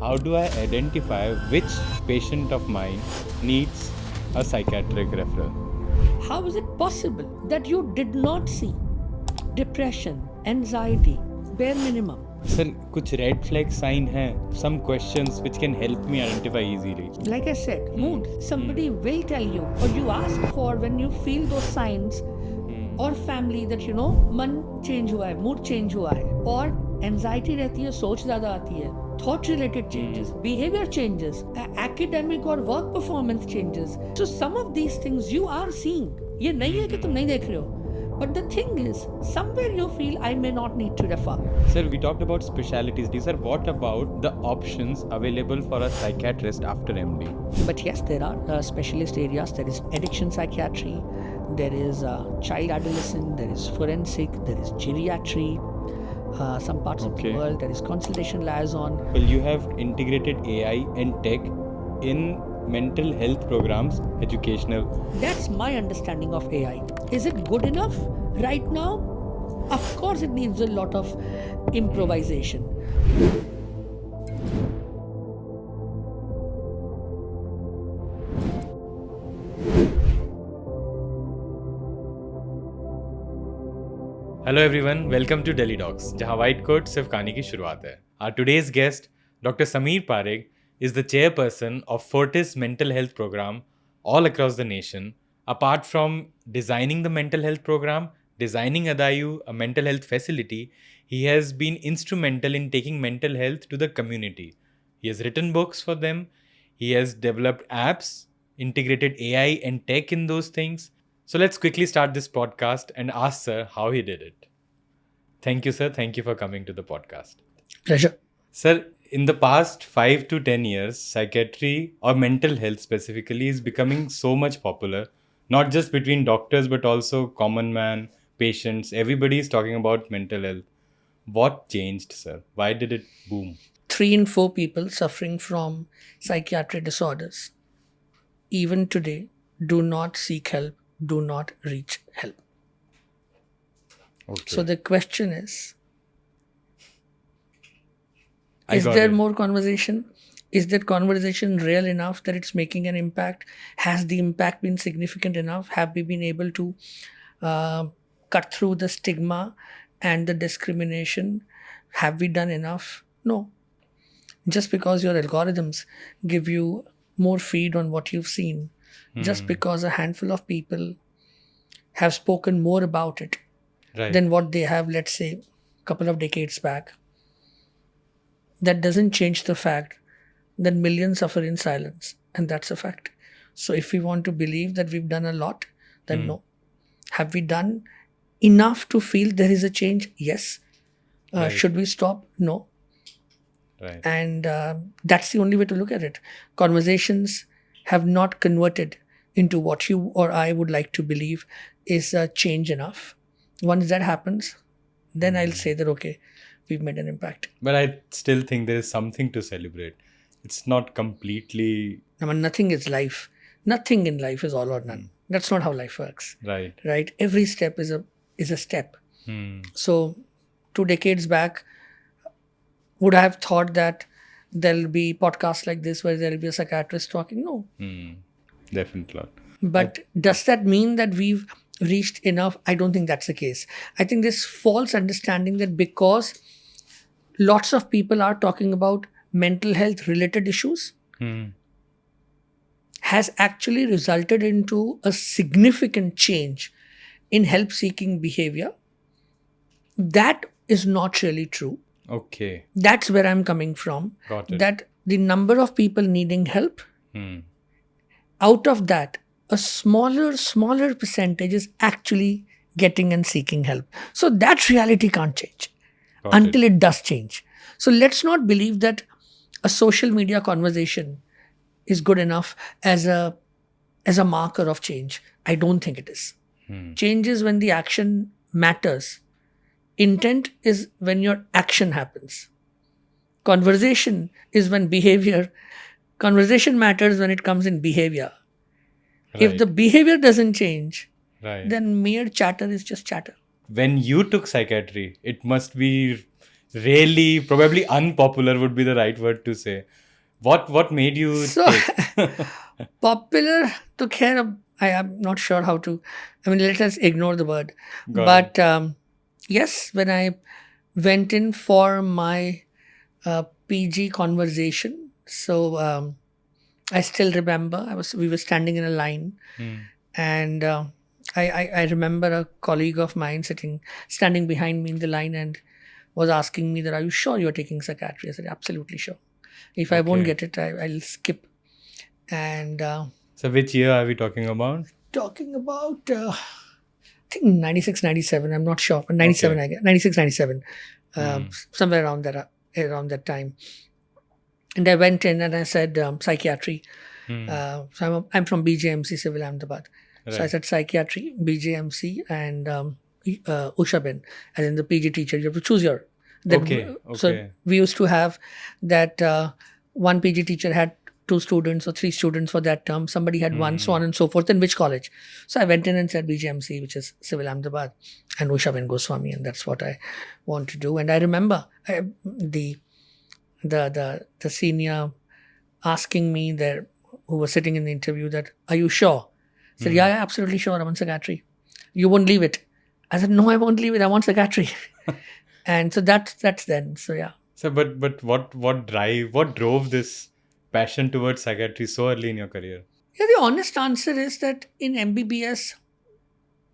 how do I identify which patient of mine needs a psychiatric referral? How is it possible that you did not see depression, anxiety, bare minimum? Sir, कुछ red flag sign हैं, some questions which can help me identify easily. Like I said, mood. Somebody will tell you, or you ask for when you feel those signs, or family that मन change हुआ है, mood change हुआ है, और anxiety रहती है, सोच ज़्यादा आती है, thought related changes, behavior changes, academic or work performance changes. So some of these things you are seeing. ये नहीं है कि तुम नहीं देख रहे हो. But the thing is, somewhere you feel I may not need to refer. Sir, we talked about specialities. Sir, what about the options available for a psychiatrist after MD? But yes, there are specialist areas. There is addiction psychiatry, there is child adolescent, there is forensic, there is geriatry. Some parts of the world, there is consultation liaison. Well, you have integrated AI and tech in mental health programs, educational. That's my understanding of AI. Is it good enough right now? Of course, it needs a lot of improvisation. Hello everyone, welcome to Delhi Docs, जहाँ white coat सिर्फ कहानी की शुरुआत है. Our today's guest, Dr. Samir Parikh, is the chairperson of Fortis Mental Health Program all across the nation. Apart from designing the mental health program, designing Adayu, a mental health facility, he has been instrumental in taking mental health to the community. He has written books for them. He has developed apps, integrated AI and tech in those things. So let's quickly start this podcast and ask Sir how he did it. Thank you, Sir. Thank you for coming to the podcast. Pleasure. Sir, in the past 5 to 10 years, psychiatry or mental health specifically is becoming so much popular, not just between doctors, but also common man, patients. Everybody is talking about mental health. What changed, sir? Why did it boom? 3 in 4 people suffering from psychiatric disorders, even today, do not seek help, do not reach help. Okay. So the question is there more conversation? Is that conversation real enough that it's making an impact? Has the impact been significant enough? Have we been able to cut through the stigma and the discrimination? Have we done enough? No. Just because your algorithms give you more feed on what you've seen, just because a handful of people have spoken more about it than what they have, let's say, a couple of decades back, that doesn't change the fact that millions suffer in silence. And that's a fact. So if we want to believe that we've done a lot, then no. Have we done enough to feel there is a change? Yes. Should we stop? No. Right. And that's the only way to look at it. Conversations have not converted into what you or I would like to believe is change enough. Once that happens, then I'll say that, okay, we've made an impact. But I still think there is something to celebrate. It's not completely... I mean, nothing is life. Nothing in life is all or none. That's not how life works. Right. Right? Every step is a step. So 2 decades back, would I have thought that there'll be podcasts like this where there'll be a psychiatrist talking? No. Definitely not. But does that mean that we've reached enough? I don't think that's the case. I think this false understanding that because lots of people are talking about mental health related issues has actually resulted into a significant change in help seeking behavior. That is not really true. Okay. That's where I'm coming from. Got it. That the number of people needing help, out of that, a smaller percentage is actually getting and seeking help. So that reality can't change until it does change. So let's not believe that a social media conversation is good enough as a marker of change. I don't think it is. Change is when the action matters. Intent is when your action happens. Conversation is when conversation matters when it comes in behavior. Right. If the behavior doesn't change, then mere chatter is just chatter. When you took psychiatry, it must be really, probably unpopular would be the right word to say. What made you So take? popular to care of, I am not sure how to, I mean, let us ignore the word. Got it. But yes, when I went in for my PG conversation, so I still remember we were standing in a line, and I remember a colleague of mine standing behind me in the line and was asking me that, are you sure you're taking psychiatry? I said, absolutely sure. If I won't Okay. get it, I'll skip. And So which year are we talking about? talking about, I think 96, 97, I'm not sure, but 97, Okay. I guess, 96, 97, somewhere around that time. And I went in and I said, psychiatry. So I'm from BJMC, Civil Ahmedabad. So I Right. said psychiatry, BJMC, and Ushabin, as in the PG teacher. You have to choose your. Okay. So Okay. we used to have that one PG teacher had 2 students or 3 students for that term. Somebody had one, so on and so forth. In which college? So I went in and said BJMC, which is Civil Ahmedabad, and Ushabin Goswami, and that's what I want to do. And I remember the senior asking me there, who was sitting in the interview, that, are you sure? I said, yeah, absolutely sure. I want psychiatry. You won't leave it. I said, no, I won't leave it. I want psychiatry. And so that's then. So yeah. So but what drove this passion towards psychiatry so early in your career? Yeah, the honest answer is that in MBBS,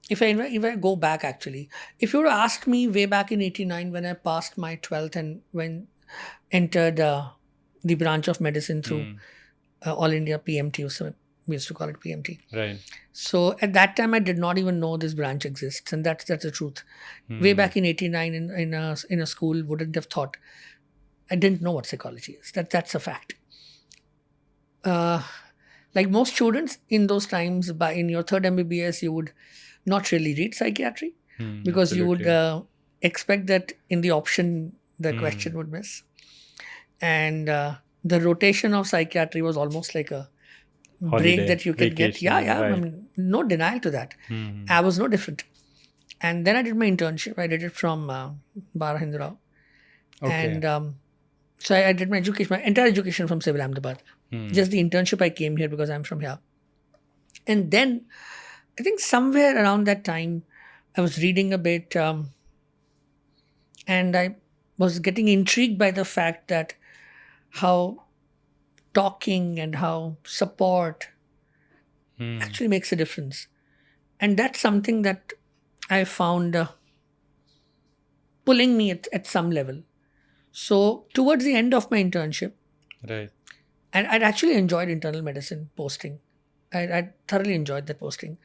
if I go back actually, if you would have asked me way back in 89 when I passed my 12th and when entered the branch of medicine through All India PMT, so we used to call it PMT. Right. So at that time, I did not even know this branch exists, and that's the truth. Way back in '89, in a school, wouldn't have thought. I didn't know what psychology is. That's a fact. Like most students in those times, in your third MBBS, you would not really read psychiatry because you would expect that in the option the question would miss, and the rotation of psychiatry was almost like a break that you can get. Yeah. Right. I mean, no denial to that. I was no different. And then I did my internship. I did it from Bara Hindu. Okay. And so I did my entire education from Civil Ahmedabad. Just the internship, I came here because I'm from here. And then I think somewhere around that time, I was reading a bit, and I was getting intrigued by the fact that how talking and how support actually makes a difference. And that's something that I found pulling me at some level. So towards the end of my internship, Right. and I'd actually enjoyed internal medicine posting. I thoroughly enjoyed that posting.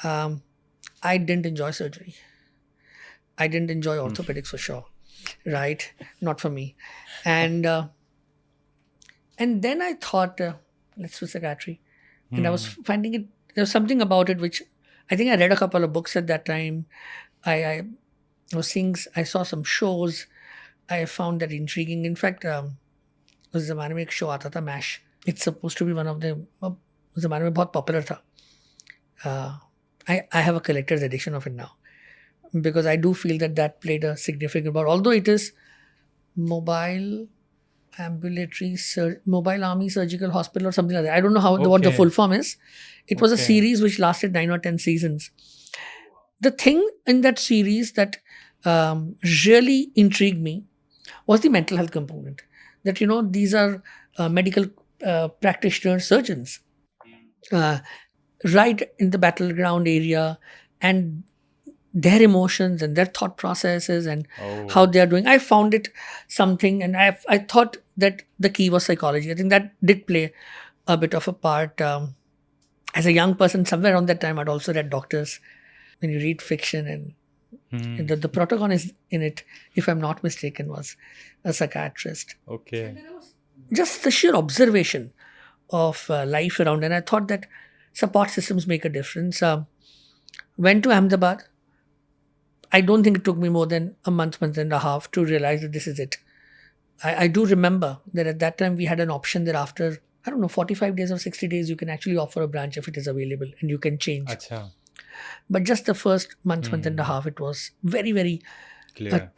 I didn't enjoy surgery. I didn't enjoy orthopedics for sure. Right? Not for me. And then I thought, let's do psychiatry. And I was finding it, there was something about it which I think I read a couple of books at that time. I was seeing, I saw some shows. I found that intriguing. In fact, उस ज़माने में एक show आता था mash. It's supposed to be one of the, उस ज़माने में बहुत popular था. I have a collector's edition of it now because I do feel that played a significant part. Although it is mobile army surgical hospital or something like that. I don't know what the full form is. It was a series which lasted 9 or 10 seasons. The thing in that series that really intrigued me was the mental health component. That, these are medical practitioners, surgeons, right in the battleground area, and their emotions and their thought processes and how they are doing. I found it something, and I thought that the key was psychology. I think that did play a bit of a part. As a young person, somewhere around that time, I'd also read Doctors. When you read fiction, and the protagonist in it, if I'm not mistaken, was a psychiatrist. Okay. Just the sheer observation of life around, and I thought that support systems make a difference. Went to Ahmedabad. I don't think it took me more than a month and a half to realize that this is it. I do remember that at that time we had an option that after, 45 days or 60 days, you can actually offer a branch if it is available and you can change. Achha. But just the first month and a half, it was very, very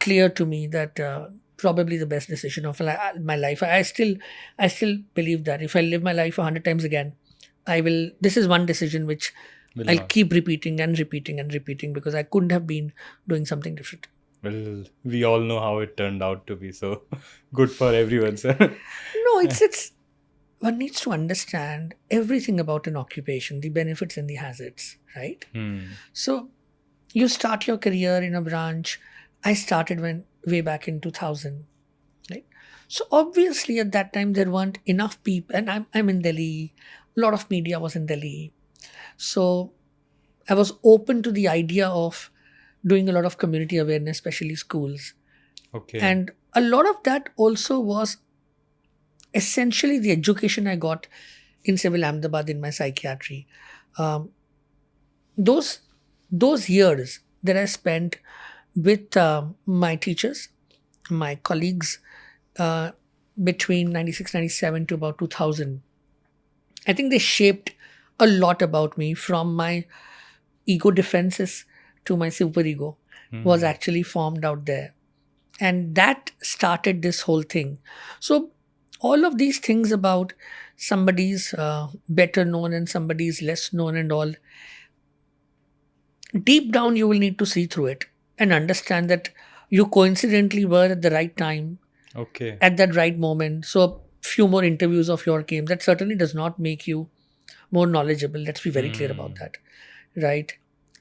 clear to me that probably the best decision of my life. I still believe that if I live my life 100 times again, I will. This is one decision which Will I'll not. keep repeating and repeating and repeating because I couldn't have been doing something different. Well, we all know how it turned out to be. So good for everyone, sir. No, it's one needs to understand everything about an occupation, the benefits and the hazards, right? So you start your career in a branch. I started way back in 2000, right? So obviously at that time there weren't enough people, and I'm in Delhi. A lot of media was in Delhi, so I was open to the idea of doing a lot of community awareness, especially schools, Okay. and a lot of that also was essentially the education I got in Civil Ahmedabad in my psychiatry. Um, those years that I spent with my teachers, my colleagues, uh, between 96, 97 to about 2000, I think they shaped a lot about me, from my ego defenses to my superego was actually formed out there. And that started this whole thing. So all of these things about somebody's better known and somebody's less known and all, deep down you will need to see through it and understand that you coincidentally were at the right time Okay. at that right moment. So few more interviews of your came. That certainly does not make you more knowledgeable. Let's be very clear about that, right?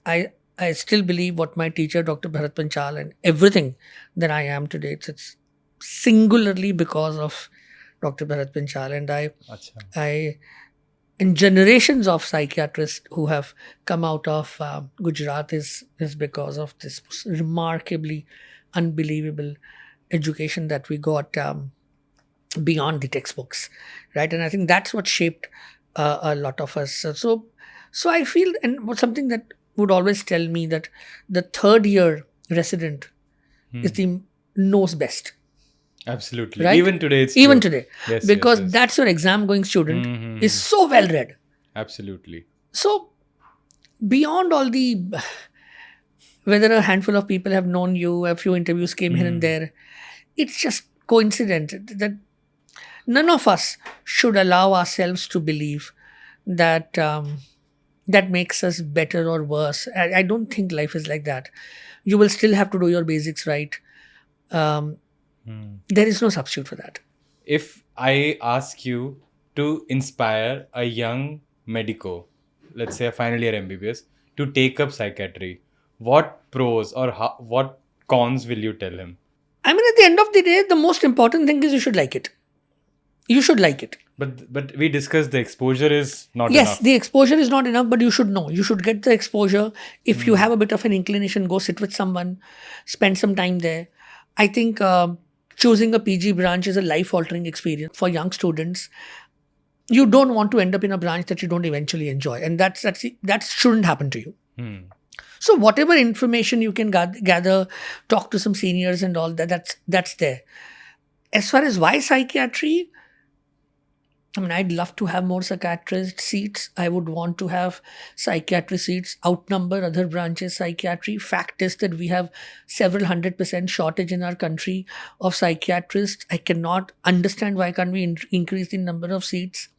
I still believe what my teacher, Dr. Bharat Panchal, and everything that I am today, it's singularly because of Dr. Bharat Panchal. And I and generations of psychiatrists who have come out of Gujarat is because of this remarkably unbelievable education that we got beyond the textbooks, right? And I think that's what shaped a lot of us. So I feel, and something that would always tell me that the third year resident is the knows best. Absolutely. Right? Even today, it's Even true. today. Yes, Because yes. that's your exam going student is so well read. Absolutely. So beyond all the, whether a handful of people have known you, a few interviews came here and there, it's just coincident that none of us should allow ourselves to believe that that makes us better or worse. I don't think life is like that. You will still have to do your basics right. There is no substitute for that. If I ask you to inspire a young medico, let's say a final year MBBS, to take up psychiatry, what pros or what cons will you tell him? I mean, at the end of the day, the most important thing is you should like it. You should like it. But we discussed the exposure is not Yes, enough. the exposure is not enough, but you should know. You should get the exposure. If you have a bit of an inclination, go sit with someone, spend some time there. I think choosing a PG branch is a life-altering experience for young students. You don't want to end up in a branch that you don't eventually enjoy, and that shouldn't happen to you. So whatever information you can gather, talk to some seniors and all that, that's there. As far as why psychiatry, I mean, I'd love to have more psychiatrist seats. I would want to have psychiatry seats outnumber other branches psychiatry. Fact is that we have several 100% shortage in our country of psychiatrists. I cannot understand why can't we increase the number of seats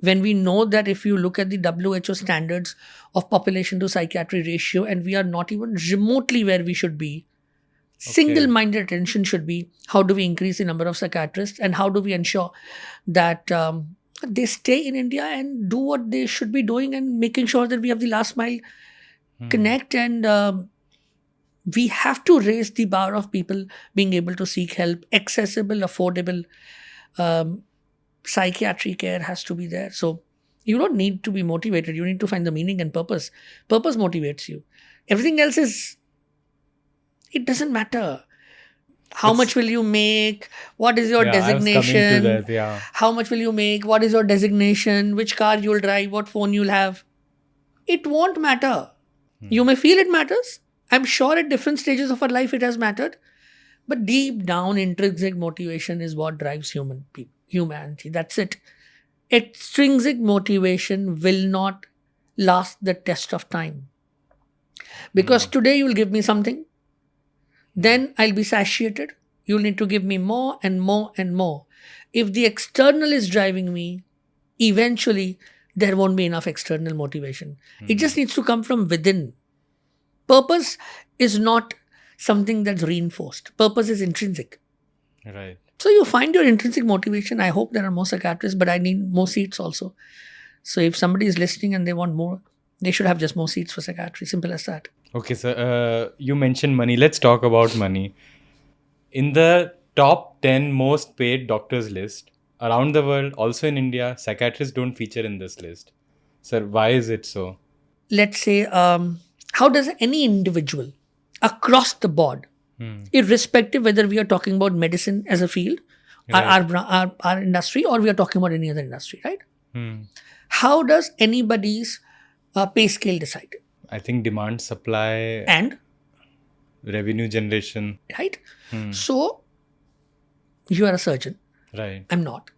when we know that if you look at the WHO standards of population to psychiatry ratio, and we are not even remotely where we should be. Single-minded attention should be, how do we increase the number of psychiatrists and how do we ensure that they stay in India and do what they should be doing, and making sure that we have the last mile connect, and we have to raise the bar of people being able to seek help. Accessible, affordable psychiatry care has to be there. So you don't need to be motivated. You need to find the meaning and purpose. Purpose motivates you. Everything else is, it doesn't matter. How much will you make? What is your designation? I was coming to that, How much will you make? What is your designation? Which car you'll drive? What phone you'll have? It won't matter. You may feel it matters. I'm sure at different stages of our life it has mattered. But deep down, intrinsic motivation is what drives humanity. That's it. Extrinsic motivation will not last the test of time. Because today you will give me something. then I'll be satiated. You'll need to give me more and more and more. If the external is driving me, eventually there won't be enough external motivation. It just needs to come from within. Purpose is not something that's reinforced. Purpose is intrinsic. Right. So you find your intrinsic motivation. I hope there are more psychiatrists, but I need more seats also. So if somebody is listening and they want more, they should have just more seats for psychiatry. Simple as that. Okay, so you mentioned money. Let's talk about money. In the top 10 most paid doctors list around the world, also in India, psychiatrists don't feature in this list. Sir, why is it so? Let's say, how does any individual across the board, irrespective whether we are talking about medicine as a field, our industry, or we are talking about any other industry, right? How does anybody's pay scale decide? I think demand, supply, and revenue generation. Right? So, you are a surgeon. Right. I'm not.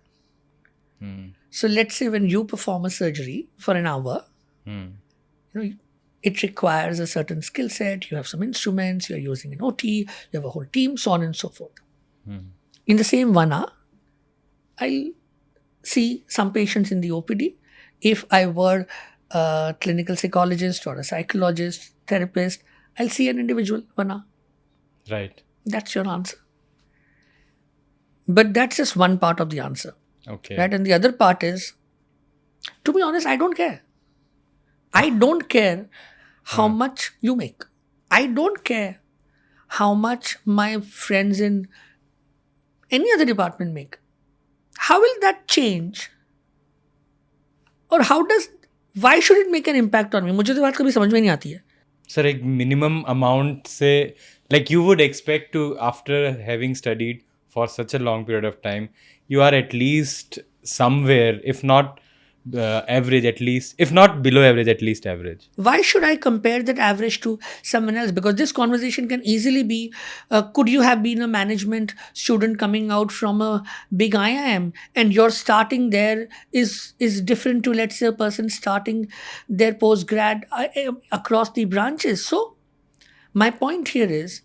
So, let's say when you perform a surgery for an hour, it requires a certain skill set. You have some instruments, you're using an OT, you have a whole team, so on and so forth. In the same 1 hour, I'll see some patients in the OPD. If I were a clinical psychologist or a psychologist, therapist, I'll see an individual 1 hour. Right. That's your answer. But that's just one part of the answer. Okay. Right? And the other part is, to be honest, I don't care. I don't care how much you make. I don't care how much my friends in any other department make. How will that change? Or why should it make an impact on me? मुझे तो बात कभी समझ में नहीं आती है. Sir, a minimum amount say, like you would expect to, after having studied for such a long period of time, you are at least somewhere, if not average, at least, if not below average, at least average. Why should I compare that average to someone else? Because this conversation can easily be, could you have been a management student coming out from a big IIM and your starting there is different to, let's say, a person starting their postgrad across the branches. So my point here is,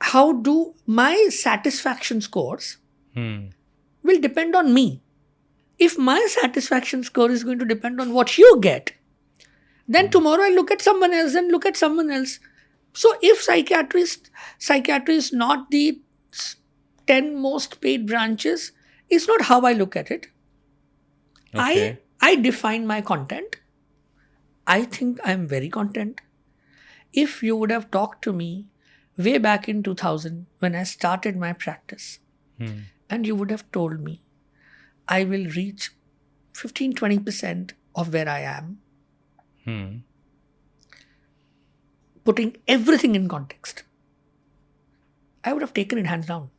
how do my satisfaction scores will depend on me. If my satisfaction score is going to depend on what you get, then tomorrow I look at someone else and look at someone else. So if psychiatry is not the 10 most paid branches, it's not how I look at it. Okay. I define my content. I think I'm very content. If you would have talked to me way back in 2000 when I started my practice, and you would have told me, I will reach 15-20% of where I am. Putting everything in context, I would have taken it hands down.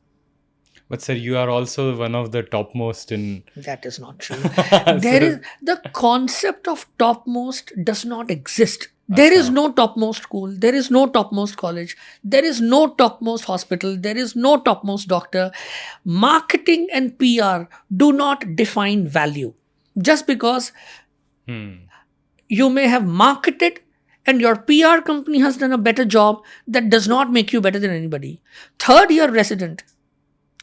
But sir, you are also one of the topmost in... That is not true. The concept of topmost does not exist. There is no topmost school. There is no topmost college. There is no topmost hospital. There is no topmost doctor. Marketing and PR do not define value. Just because you may have marketed and your PR company has done a better job, that does not make you better than anybody. Third year resident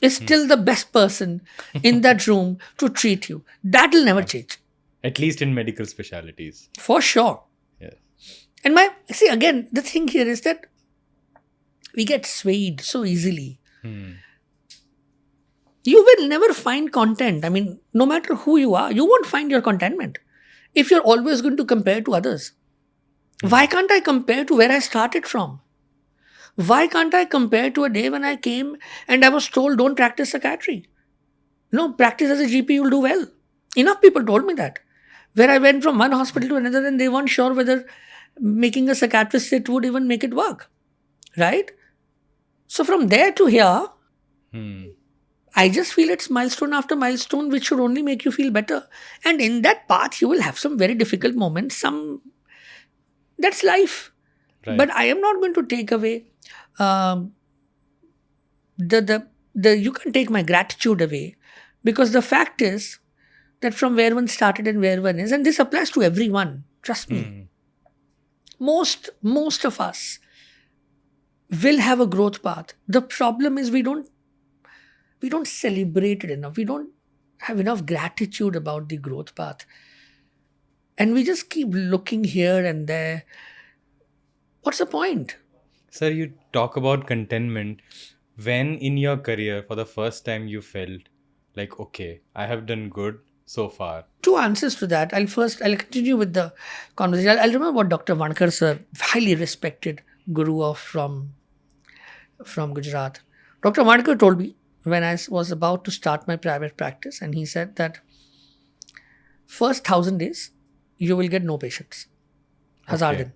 is still the best person in that room to treat you. That will never change. At least in medical specialties. For sure. Yes. And again, the thing here is that we get swayed so easily. You will never find content. I mean, no matter who you are, you won't find your contentment if you're always going to compare to others. Why can't I compare to where I started from? Why can't I compare to a day when I came and I was told, don't practice psychiatry? No, practice as a GP, you'll do well. Enough people told me that. Where I went from one hospital to another and they weren't sure whether making a psychiatrist sit would even make it work. Right? So from there to here, I just feel it's milestone after milestone, which should only make you feel better. And in that path, you will have some very difficult moments. That's life. Right. But I am not going to take away you can take my gratitude away, because the fact is that from where one started and where one is, and this applies to everyone, trust me. Most of us, will have a growth path. The problem is we don't celebrate it enough. We don't have enough gratitude about the growth path. And we just keep looking here and there. What's the point? Sir, you talk about contentment. When in your career, for the first time, you felt like, okay, I have done good so far? Two answers to that. I'll continue with the conversation. I'll remember what Dr. Vankar sir, highly respected guru from Gujarat. Dr. Vankar told me when I was about to start my private practice, and he said that first 1,000 days, you will get no patients. Hazardin.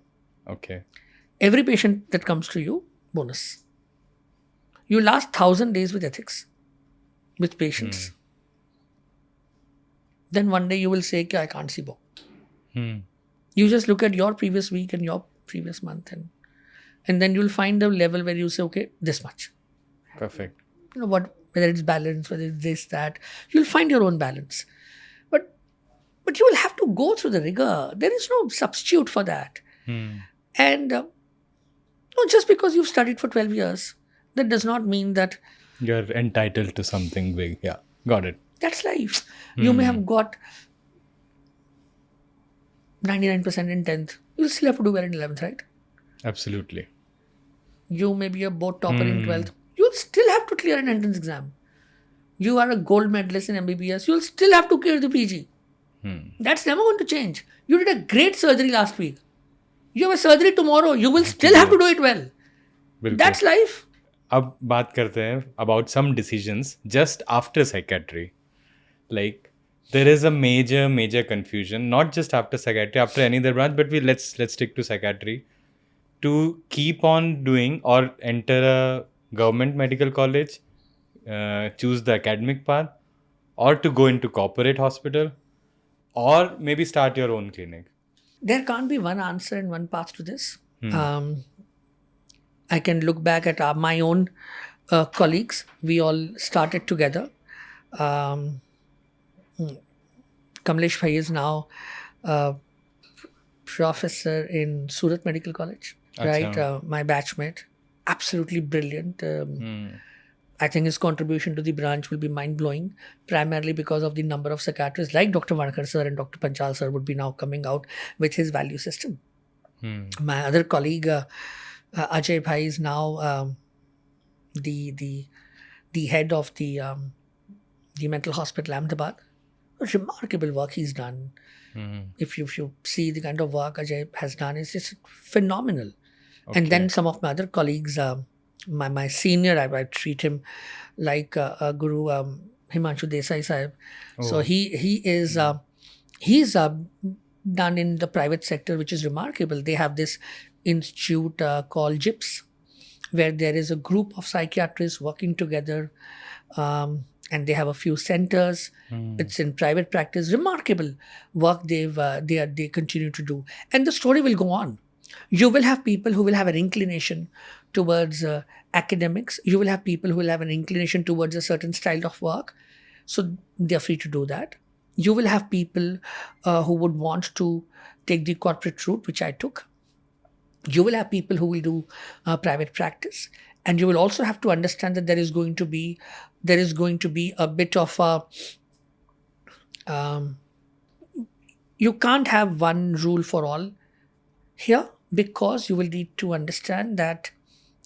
Okay. Every patient that comes to you, bonus. You last 1,000 days with ethics, with patience. Then one day you will say, I can't see bo. You just look at your previous week and your previous month, and then you'll find a level where you say, okay, this much. Perfect. You know what, whether it's balance, whether it's this, that, you'll find your own balance. But you will have to go through the rigor. There is no substitute for that. And just because you've studied for 12 years, that does not mean that you're entitled to something big. Yeah, got it. That's life. You may have got 99% in 10th. You'll still have to do well in 11th, right? Absolutely. You may be a board topper in 12th. You'll still have to clear an entrance exam. You are a gold medalist in MBBS. You'll still have to clear the PG. That's never going to change. You did a great surgery last week. You have a surgery tomorrow. You will still have to do it well. That's life. अब बात करते हैं about some decisions just after psychiatry. Like there is a major confusion, not just after psychiatry, after any other branch, but let's stick to psychiatry. To keep on doing or enter a government medical college, choose the academic path, or to go into corporate hospital, or maybe start your own clinic. There can't be one answer and one path to this. I can look back at my own colleagues. We all started together. Kamlesh Bhai is now professor in Surat Medical College, right? My batchmate, absolutely brilliant. I think his contribution to the branch will be mind-blowing, primarily because of the number of psychiatrists like Dr. Vankar sir and Dr. Panchal sir would be now coming out with his value system. My other colleague, Ajay Bhai, is now the head of the mental hospital Ahmedabad. Remarkable work he's done. If you see the kind of work Ajay has done, it's just phenomenal. Okay. And then some of my other colleagues, my senior, I treat him like a guru, Himanshu Desai Sahib. So he's done in the private sector, which is remarkable. They have this institute called GIPS, where there is a group of psychiatrists working together, and they have a few centers. It's in private practice. Remarkable work they continue to do, and the story will go on. You will have people who will have an inclination towards academics. You will have people who will have an inclination towards a certain style of work. So they're free to do that. You will have people who would want to take the corporate route, which I took. You will have people who will do private practice. And you will also have to understand that there is going to be a bit of you can't have one rule for all here, because you will need to understand that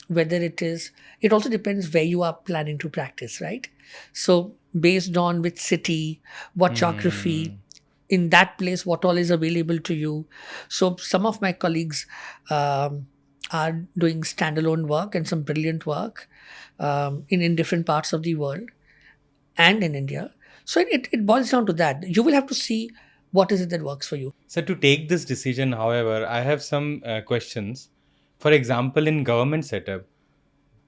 whether it also depends where you are planning to practice, right? So based on which city, what geography, in that place, what all is available to you. So some of my colleagues are doing standalone work and some brilliant work in different parts of the world and in India. So it boils down to that. You will have to see what is it that works for you. So to take this decision, however, I have some questions. For example, in government setup,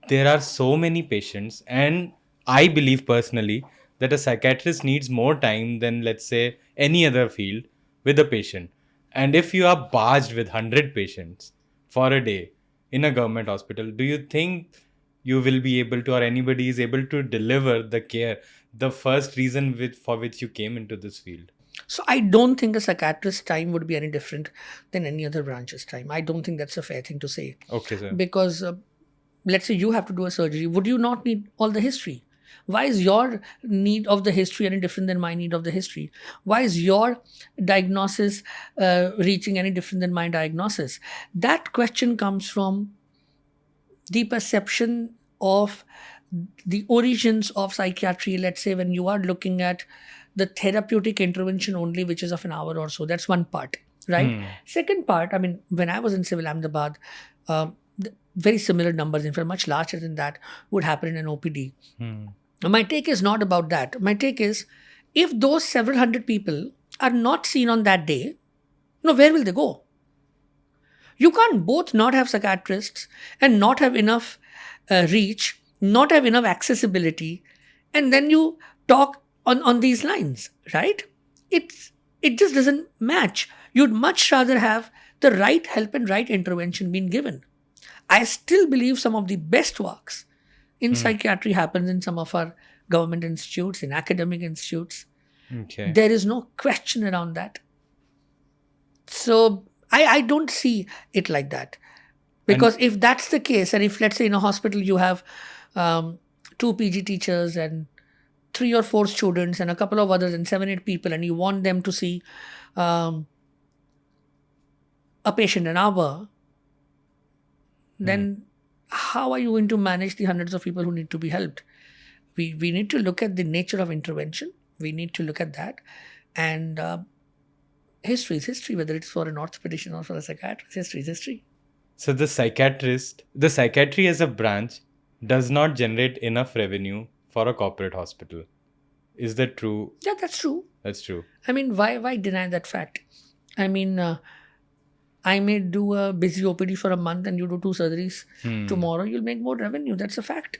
there are so many patients, and I believe personally that a psychiatrist needs more time than, let's say, any other field with a patient. And if you are barged with 100 patients for a day in a government hospital, do you think you will be able to, or anybody is able to deliver the care, the first reason for which you came into this field? So I don't think a psychiatrist's time would be any different than any other branch's time. I don't think that's a fair thing to say. Okay, sir. Because let's say you have to do a surgery, would you not need all the history? Why is your need of the history any different than my need of the history? Why is your diagnosis reaching any different than my diagnosis? That question comes from the perception of the origins of psychiatry. Let's say when you are looking at the therapeutic intervention only, which is of an hour or so, that's one part, right? Second part, I mean, when I was in Civil Ahmedabad, very similar numbers, in fact, much larger than that, would happen in an OPD. My take is not about that. My take is, if those several hundred people are not seen on that day, where will they go? You can't both not have psychiatrists and not have enough reach, not have enough accessibility, and then you talk on these lines, right? It just doesn't match. You'd much rather have the right help and right intervention being given. I still believe some of the best works in psychiatry happens in some of our government institutes, in academic institutes. Okay. There is no question around that. So I don't see it like that. Because if that's the case, and if, let's say, in a hospital you have 2 PG teachers and 3 or 4 students and a couple of others and 7-8 people, and you want them to see a patient an hour, then how are you going to manage the hundreds of people who need to be helped? We need to look at the nature of intervention. We need to look at that. And history is history, whether it's for an orthopedician or for a psychiatrist. History is history. So the psychiatry as a branch does not generate enough revenue for a corporate hospital. Is that true? Yeah, that's true. That's true. I mean, why deny that fact? I mean, I may do a busy OPD for a month and you do 2 surgeries. Tomorrow you'll make more revenue. That's a fact.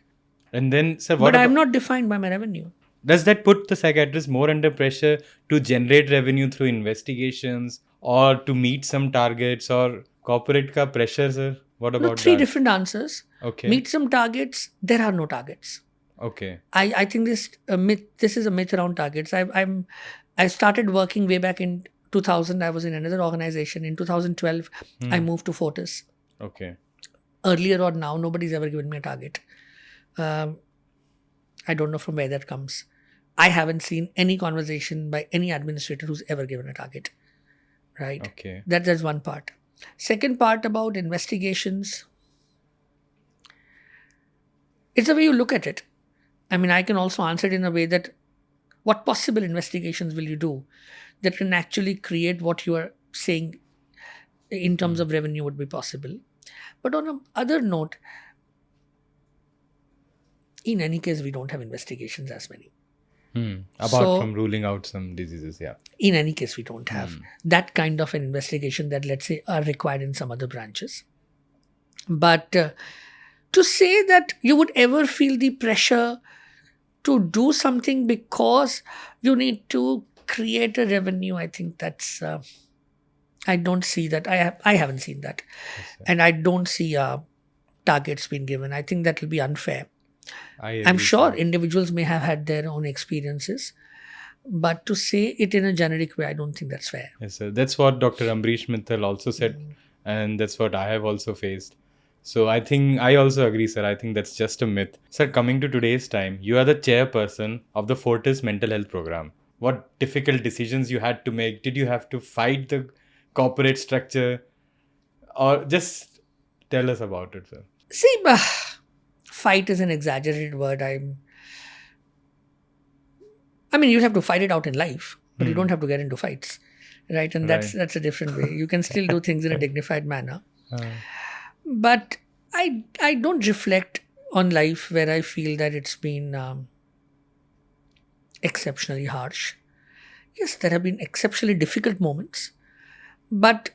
And then, sir, but I'm not defined by my revenue. Does that put the psychiatrist more under pressure to generate revenue through investigations or to meet some targets, or corporate ka pressure, sir? What about 3 that? different answers. Okay. Meet some targets. There are no targets. Okay. I think this is a myth around targets. I started working way back in 2000. I was in another organization. In 2012, I moved to Fortis. Okay. Earlier or now, nobody's ever given me a target. I don't know from where that comes. I haven't seen any conversation by any administrator who's ever given a target. Right? Okay. That's one part. Second part about investigations. It's the way you look at it. I mean, I can also answer it in a way that what possible investigations will you do that can actually create what you are saying in terms of revenue would be possible. But on another note, in any case, we don't have investigations as many. Apart from ruling out some diseases, yeah. In any case, we don't have that kind of an investigation that, let's say, are required in some other branches. But to say that you would ever feel the pressure to do something because you need to create a revenue, I think that's... I don't see that. I haven't seen that. Yes, and I don't see targets being given. I think that will be unfair. I'm sure individuals may have had their own experiences, but to say it in a generic way, I don't think that's fair. Yes, sir. That's what Dr. Ambrish Mittal also said, and that's what I have also faced. So I think I also agree, sir. I think that's just a myth. Sir, coming to today's time, you are the chairperson of the Fortis Mental Health Program. What difficult decisions you had to make? Did you have to fight the corporate structure, or just tell us about it, sir? See, fight is an exaggerated word. I mean, you have to fight it out in life, but you don't have to get into fights, right? And that's a different way. You can still do things in a dignified manner. But I don't reflect on life where I feel that it's been exceptionally harsh. Yes, there have been exceptionally difficult moments, but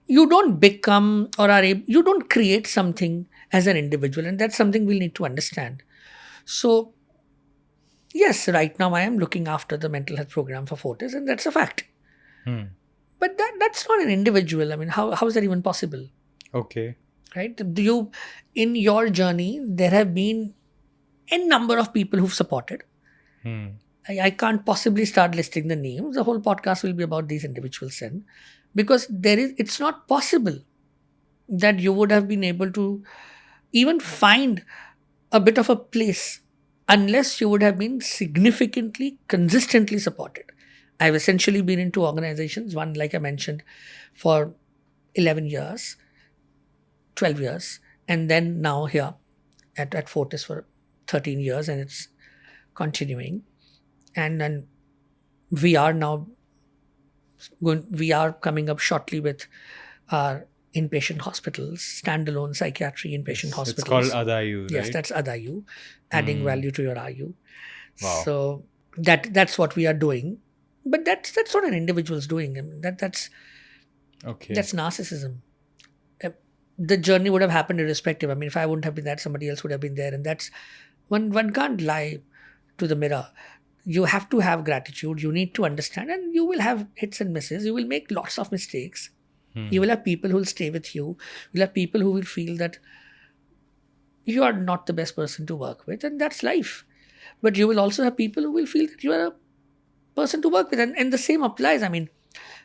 you don't become you don't create something as an individual, and that's something we'll need to understand. So, yes, right now I am looking after the mental health program for Fortis, and that's a fact. But that's not an individual. I mean, how is that even possible? Okay. Right? In your journey, there have been a number of people who've supported. I can't possibly start listing the names. The whole podcast will be about these individuals then. Because it's not possible that you would have been able to even find a bit of a place unless you would have been significantly, consistently supported. I've essentially been in two organizations, one, like I mentioned, for 11 years, 12 years, and then now here at Fortis for 13 years, and it's continuing. And then we are now we are coming up shortly with our inpatient hospitals, standalone psychiatry inpatient hospitals. It's called Adayu, right? Yes, that's Adayu, adding value to your Ayu. Wow. So that's what we are doing. But that's what an individual's doing. I mean, that's narcissism. The journey would have happened irrespective. I mean, if I wouldn't have been there, somebody else would have been there. And that's one can't lie to the mirror. You have to have gratitude. You need to understand, and you will have hits and misses. You will make lots of mistakes. You will have people who will stay with you. You'll have people who will feel that you are not the best person to work with, and that's life. But you will also have people who will feel that you are a person to work with, and the same applies. I mean,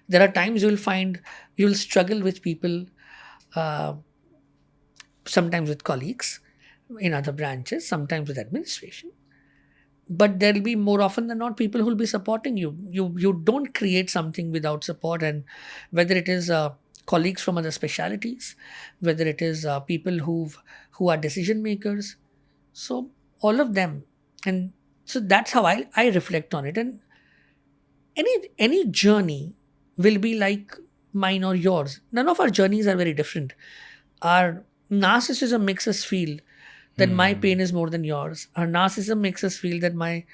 there are times you will find you will struggle with people, sometimes with colleagues in other branches, sometimes with administration. But there will be more often than not people who will be supporting you. You don't create something without support, and whether it is colleagues from other specialities, whether it is people who are decision makers, so all of them. And so that's how I reflect on it. And any journey will be like mine or yours. None of our journeys are very different. Our narcissism makes us feel that my pain is more than yours. Our narcissism makes us feel that my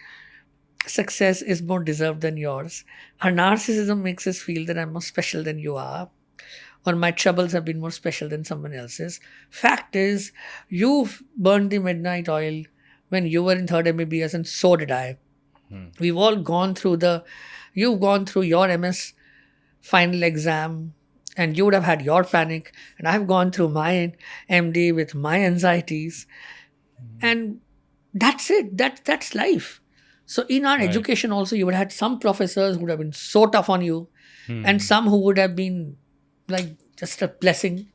success is more deserved than yours. Our narcissism makes us feel that I'm more special than you are, or my troubles have been more special than someone else's. Fact is, you've burned the midnight oil when you were in 3rd MBBS, and so did I. We've all gone through you've gone through your MS final exam, and you would have had your panic, and I've gone through my MD with my anxieties. And that's it. That's life. So in our education also, you would have had some professors who would have been so tough on you, and some who would have been like just a blessing.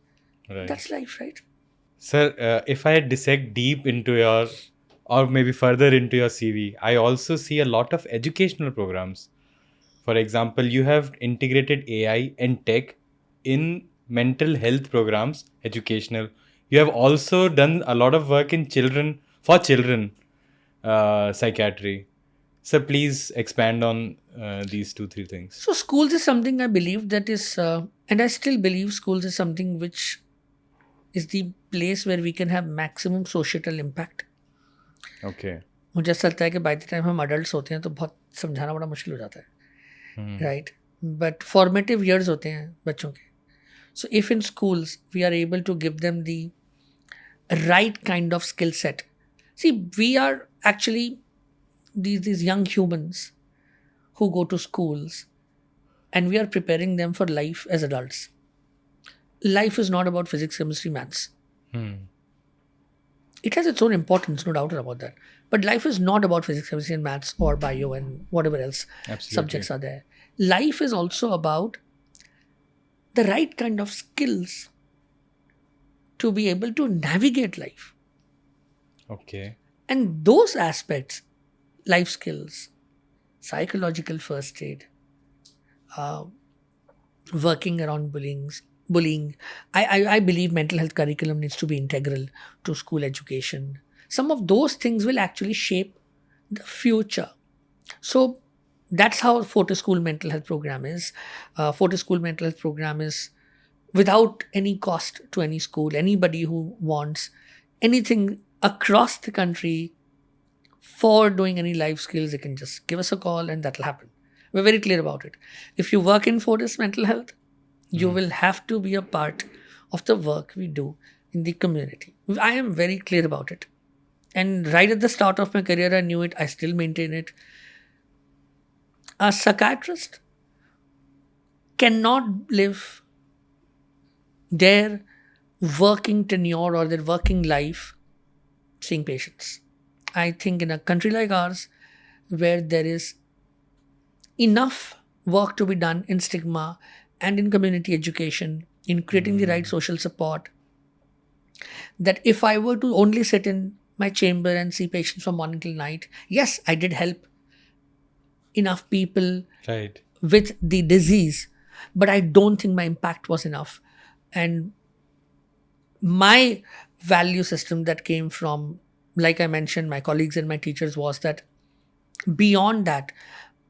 Right. That's life, right? Sir, if I dissect deep into your, or maybe further into your CV, I also see a lot of educational programs. For example, you have integrated AI and tech in mental health programs, educational. You have also done a lot of work in children psychiatry. So please expand on these 2-3 things. So schools is something I believe that is, and I still believe schools is something which is the place where we can have maximum societal impact. Okay. मुझे ऐसा लगता है कि by the time हम adults होते हैं तो बहुत समझाना बड़ा मुश्किल हो जाता है, right? But formative years होते हैं बच्चों के. So if in schools we are able to give them the right kind of skill set. See, we are actually these young humans who go to schools, and we are preparing them for life as adults. Life is not about physics, chemistry, maths. It has its own importance, no doubt about that. But life is not about physics, chemistry, and maths, or bio and whatever else subjects are there. Life is also about the right kind of skills to be able to navigate life. Okay. And those aspects, life skills, psychological first aid, working around bullying. I believe mental health curriculum needs to be integral to school education. Some of those things will actually shape the future. So that's how Fortis School Mental Health Program is. Fortis School Mental Health Program is without any cost to any school. Anybody who wants anything across the country for doing any life skills, they can just give us a call and that'll happen. We're very clear about it. If you work in Fortis Mental Health, you will have to be a part of the work we do in the community. I am very clear about it. And right at the start of my career, I knew it. I still maintain it. A psychiatrist cannot live their working tenure or their working life seeing patients. I think in a country like ours, where there is enough work to be done in stigma and in community education, in creating the right social support, that if I were to only sit in my chamber and see patients from morning till night, yes, I did help enough people Right. with the disease, but I don't think my impact was enough. And my value system that came from, like I mentioned, my colleagues and my teachers was that beyond that,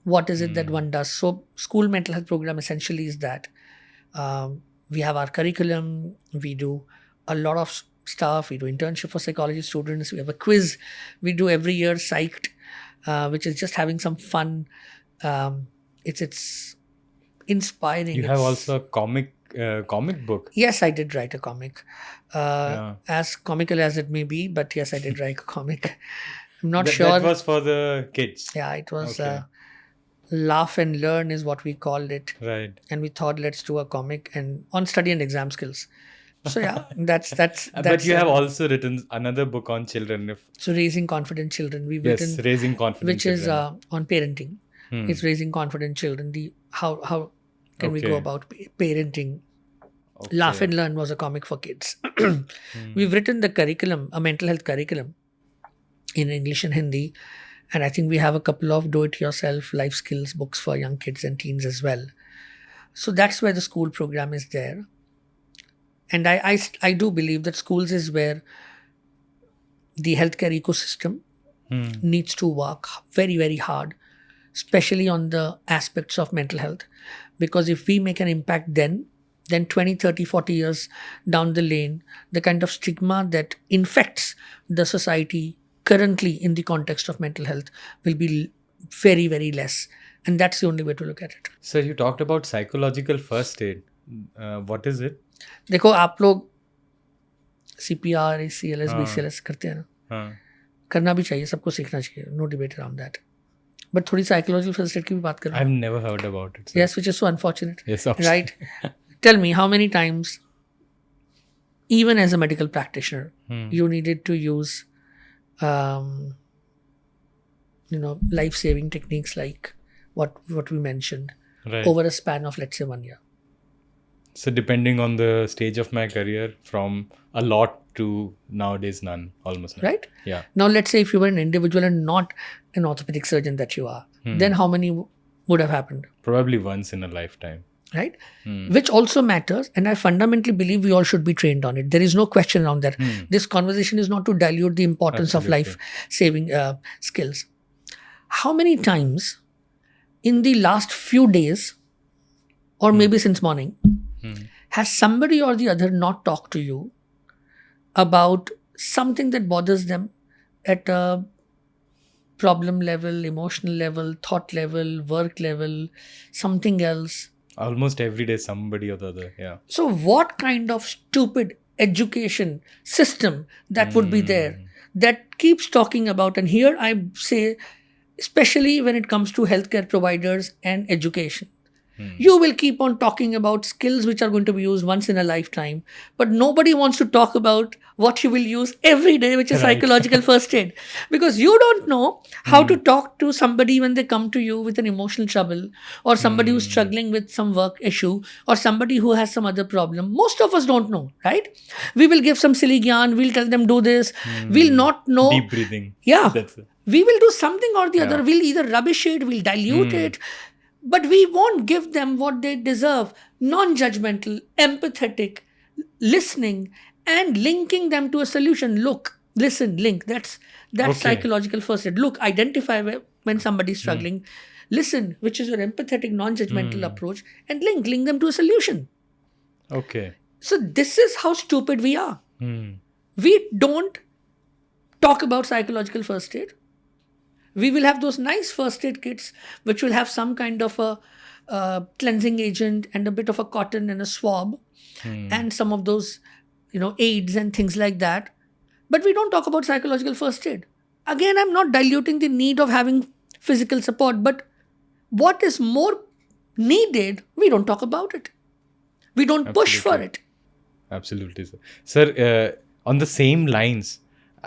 what is it that one does? So, school mental health program essentially is that we have our curriculum, we do a lot of stuff, we do internship for psychology students, we have a quiz, we do every year Psyched, which is just having some fun. It's inspiring. You have also a comic book. Yes, I did write a comic. Yeah. As comical as it may be, but yes, I did write a comic. I'm not sure. That was for the kids. Yeah, it was Okay. Laugh and Learn is what we called it. Right. And we thought, let's do a comic and on study and exam skills. So yeah, that's But you have also written another book on children. So Raising Confident Children. We've Yes, written, Raising Confident which Children. is on parenting. It's Raising Confident Children. How can we go about parenting? Okay. Laugh and Learn was a comic for kids. We've written the curriculum, a mental health curriculum in English and Hindi. And I think we have a couple of do-it-yourself life skills books for young kids and teens as well. So that's where the school program is there. And I do believe that schools is where the healthcare ecosystem needs to work very, very hard, especially on the aspects of mental health. Because if we make an impact then 20, 30, 40 years down the lane, the kind of stigma that infects the society currently in the context of mental health will be very, very less. And that's the only way to look at it. Sir, you talked about psychological first aid. What is it? देखो आप लोग CPR, ACLS, BCLS करते हैं ना, हाँ. करना भी चाहिए, सबको सीखना चाहिए, no debate around that. But थोड़ी psychological first aid की भी बात करें. I've never heard about it. Sir. Yes, which is so unfortunate. Yes, right? Tell me, how many times, even as a medical practitioner, you needed to use, life-saving techniques like what we mentioned over a span of, let's say, 1 year. So depending on the stage of my career, from a lot to nowadays none, almost none. Right? Yeah. Now, let's say if you were an individual and not an orthopedic surgeon that you are, then how many would have happened? Probably once in a lifetime. Right? Which also matters. And I fundamentally believe we all should be trained on it. There is no question around that. This conversation is not to dilute the importance of life-saving skills. How many times in the last few days, or maybe since morning, has somebody or the other not talked to you about something that bothers them at a problem level, emotional level, thought level, work level, something else? Almost every day, somebody or the other. Yeah. So what kind of stupid education system that would be there that keeps talking about, and here I say, especially when it comes to healthcare providers and education, you will keep on talking about skills which are going to be used once in a lifetime, but nobody wants to talk about what you will use every day, which is psychological first aid. Because you don't know how to talk to somebody when they come to you with an emotional trouble, or somebody who's struggling with some work issue, or somebody who has some other problem. Most of us don't know, right? We will give some silly gyan, we'll tell them do this, we'll not know. Deep breathing. Yeah. That's it. We will do something or the other. We'll either rubbish it, we'll dilute it, but we won't give them what they deserve. Non-judgmental, empathetic, listening, and linking them to a solution. Look, listen, link. That's psychological first aid. Look, identify when somebody's struggling. Listen, which is your empathetic, non-judgmental approach, and link them to a solution. Okay. So this is how stupid we are. We don't talk about psychological first aid. We will have those nice first aid kits, which will have some kind of a cleansing agent and a bit of a cotton and a swab and some of those, aids and things like that. But we don't talk about psychological first aid. Again, I'm not diluting the need of having physical support, but what is more needed, we don't talk about it. We don't push for it. Absolutely, sir. Sir, on the same lines,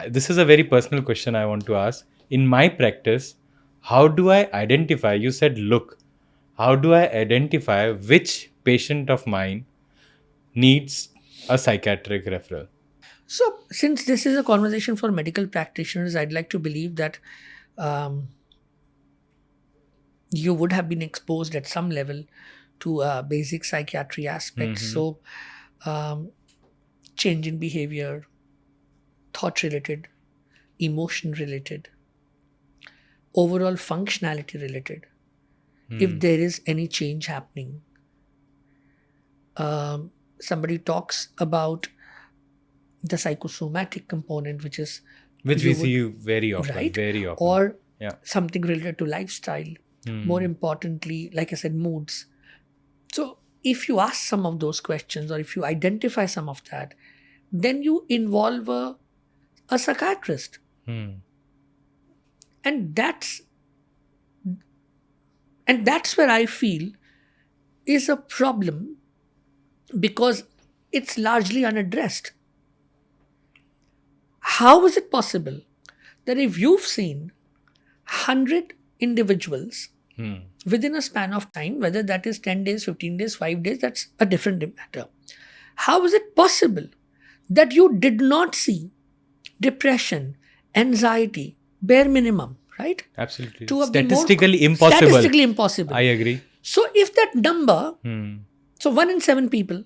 this is a very personal question I want to ask. In my practice, how do I identify, you said look, how do I identify which patient of mine needs a psychiatric referral? So, since this is a conversation for medical practitioners, I'd like to believe that you would have been exposed at some level to basic psychiatry aspects. So, change in behavior, thought related, emotion related, overall functionality related. If there is any change happening, somebody talks about the psychosomatic component, which we see very often, right? Very often. Or something related to lifestyle. More importantly, like I said, moods. So if you ask some of those questions, or if you identify some of that, then you involve a psychiatrist. And that's where I feel is a problem, because it's largely unaddressed. How is it possible that if you've seen 100 individuals within a span of time, whether that is 10 days, 15 days, 5 days, that's a different matter. How is it possible that you did not see depression, anxiety, bare minimum, right? Absolutely. Statistically impossible. I agree. So if that number, so 1 in 7 people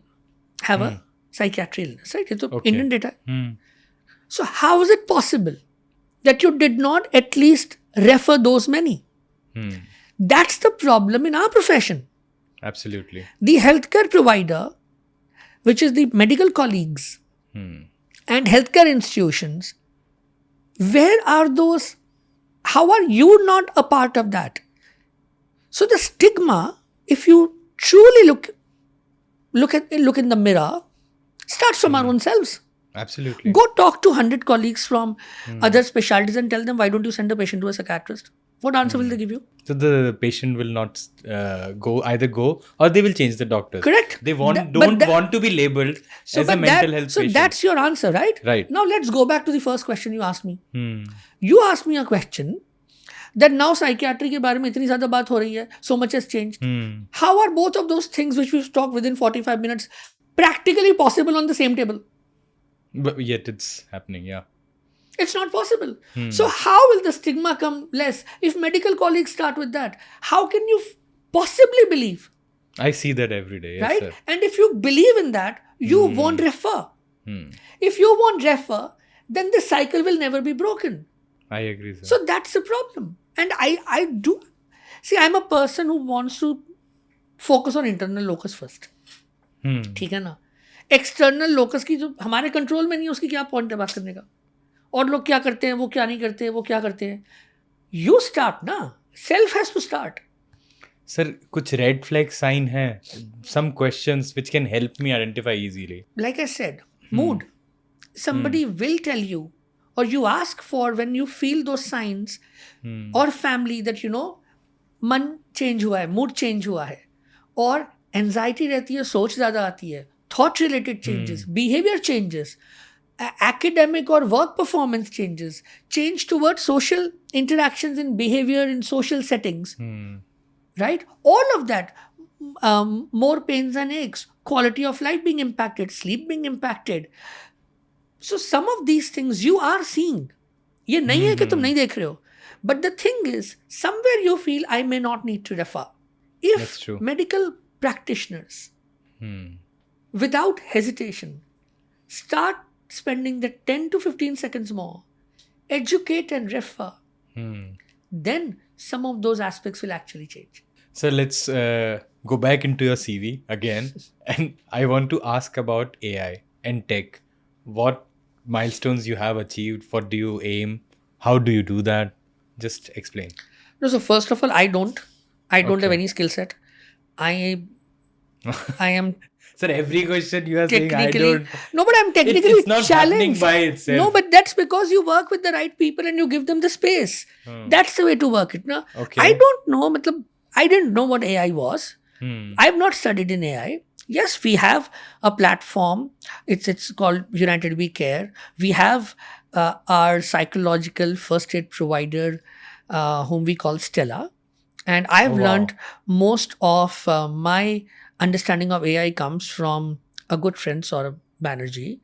have a psychiatric illness, right? It's Indian data. So how is it possible that you did not at least refer those many? That's the problem in our profession. Absolutely. The healthcare provider, which is the medical colleagues and healthcare institutions, where are those? How are you not a part of that? So the stigma, if you truly look in the mirror, starts from our own selves. Absolutely. Go talk to 100 colleagues from other specialties and tell them, why don't you send a patient to a psychiatrist? What answer will they give you? So the patient will not go, or they will change the doctors. Correct. They don't want to be labeled as a mental health patient. So that's your answer, right? Right. Now let's go back to the first question you asked me. You asked me a question that now psychiatry ke baare mein itni zyada baat ho rahi hai, so much has changed. How are both of those things which we've talked within 45 minutes practically possible on the same table? But yet it's happening, yeah. It's not possible. So how will the stigma come less if medical colleagues start with that? How can you possibly believe? I see that every day. Yes, right? Sir. And if you believe in that, you won't refer. If you won't refer, then the cycle will never be broken. I agree, sir. So that's the problem. And I do. See, I'm a person who wants to focus on internal locus first. ठीक है ना? External locus की जो हमारे control में नहीं है, उसकी क्या पॉइंट है बात करने का? और लोग क्या करते हैं, वो क्या नहीं करते हैं, वो क्या करते हैं? यू स्टार्ट ना, self has to start. Sir कुछ रेड फ्लैग साइन है, some questions which can help me identify easily. Like I said, mood. somebody will tell you, or you ask for when you feel those signs, or family that मन change हुआ है, mood change हुआ है, और anxiety रहती है, सोच ज़्यादा आती है, thought related changes, behavior changes, academic or work performance changes, change towards social interactions in behavior in social settings, right? All of that, more pains and aches, quality of life being impacted, sleep being impacted. So some of these things you are seeing. ये नहीं है कि तुम नहीं देख रहे हो. But the thing is, somewhere you feel I may not need to refer. If medical practitioners, without hesitation, start spending the 10 to 15 seconds more, educate and refer, then some of those aspects will actually change. So let's go back into your CV again. And I want to ask about AI and tech. What milestones you have achieved? What do you aim? How do you do that? Just explain. No, so first of all, I don't have any skill set. I am... Sir, every question you are saying, I don't... No, but I'm technically it's not challenged. Happening by itself. No, but that's because you work with the right people and you give them the space. That's the way to work it. No? Okay. I don't know. I didn't know what AI was. I've not studied in AI. Yes, we have a platform. It's called United We Care. We have our psychological first aid provider, whom we call Stella. And I've learned most of my understanding of AI comes from a good friend, Saurabh Banerjee,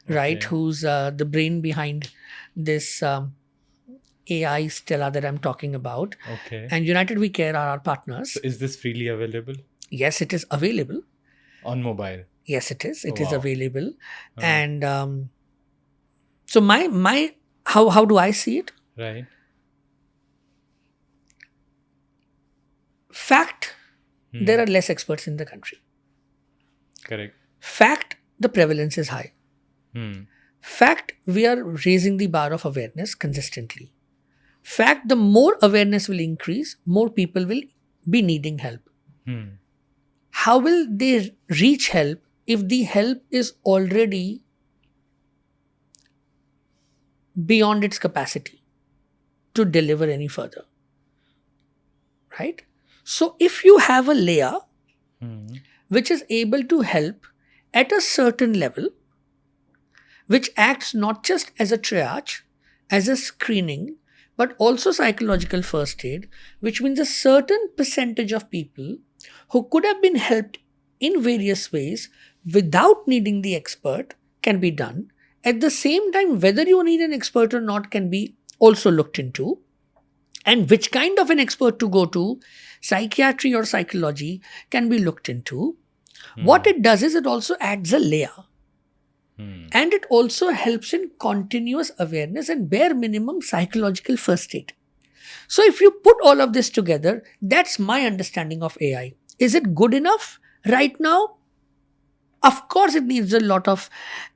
right? Who's the brain behind this AI Stella that I'm talking about. Okay. And United We Care are our partners. So is this freely available? Yes, it is available. On mobile? Yes, it is. It Oh, is wow. available. And so my how do I see it? Right. Fact, there are less experts in the country. Correct. Fact, the prevalence is high. Fact, we are raising the bar of awareness consistently. Fact, the more awareness will increase, more people will be needing help. How will they reach help if the help is already beyond its capacity to deliver any further? Right? So if you have a layer which is able to help at a certain level, which acts not just as a triage, as a screening, but also psychological first aid, which means a certain percentage of people who could have been helped in various ways without needing the expert can be done. At the same time, whether you need an expert or not can be also looked into. And which kind of an expert to go to, psychiatry or psychology, can be looked into. What it does is it also adds a layer. And it also helps in continuous awareness and bare minimum psychological first aid. So if you put all of this together, that's my understanding of AI. Is it good enough right now? Of course, it needs a lot of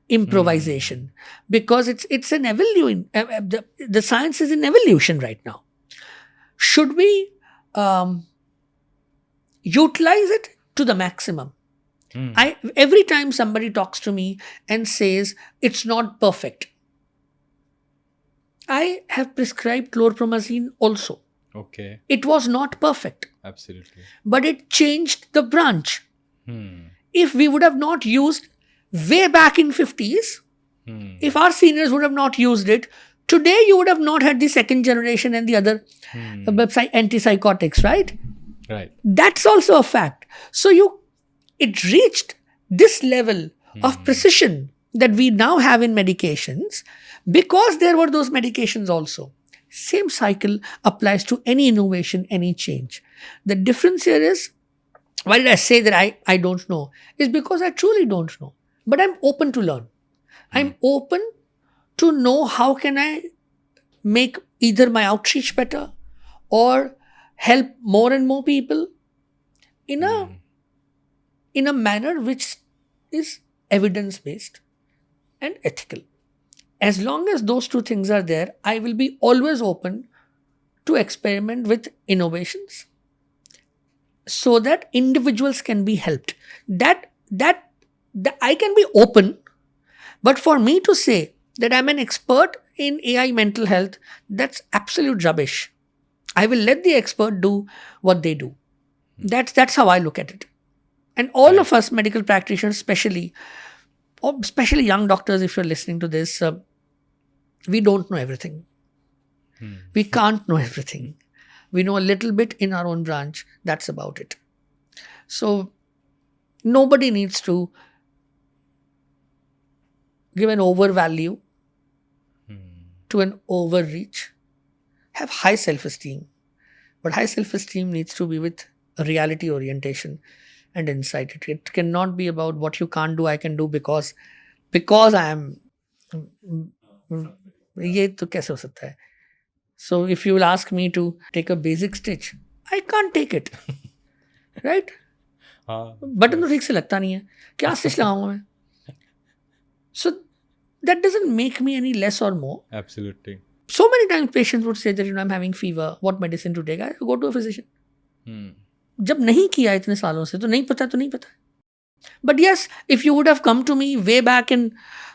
improvisation because it's an evolution. The science is in evolution right now. Should we utilize it to the maximum? Every time somebody talks to me and says it's not perfect, I have prescribed chlorpromazine also. Okay. It was not perfect. Absolutely. But it changed the branch. If we would have not used way back in 50s, if our seniors would have not used it, today you would have not had the second generation and the other antipsychotics, right? Right. That's also a fact. So it reached this level of precision that we now have in medications because there were those medications also. Same cycle applies to any innovation, any change. The difference here is, why did I say that I don't know? Is because I truly don't know. But I'm open to learn. I'm open to know how can I make either my outreach better or help more and more people in a manner which is evidence-based and ethical. As long as those two things are there, I will be always open to experiment with innovations so that individuals can be helped. That I can be open, but for me to say that I'm an expert in AI mental health, that's absolute rubbish. I will let the expert do what they do. That's how I look at it. And all of us medical practitioners, especially young doctors, if you're listening to this, we don't know everything. We can't know everything. We know a little bit in our own branch. That's about it. So nobody needs to give an overvalue to an overreach. Have high self-esteem. But high self-esteem needs to be with a reality orientation and insight. It cannot be about what you can't do, I can do because I am. ये तो कैसे हो सकता है? So if you will ask me to take a basic stitch, I can't take it. Right? Button तो ठीक से लगता नहीं है. क्या stitch लगाऊंगा मैं? So that doesn't make me any less or more. Absolutely. So many times patients would say that I'm having fever. What medicine to take? I go to a physician. जब नहीं किया इतने सालों से तो नहीं पता. But yes, if you would have come to me way back in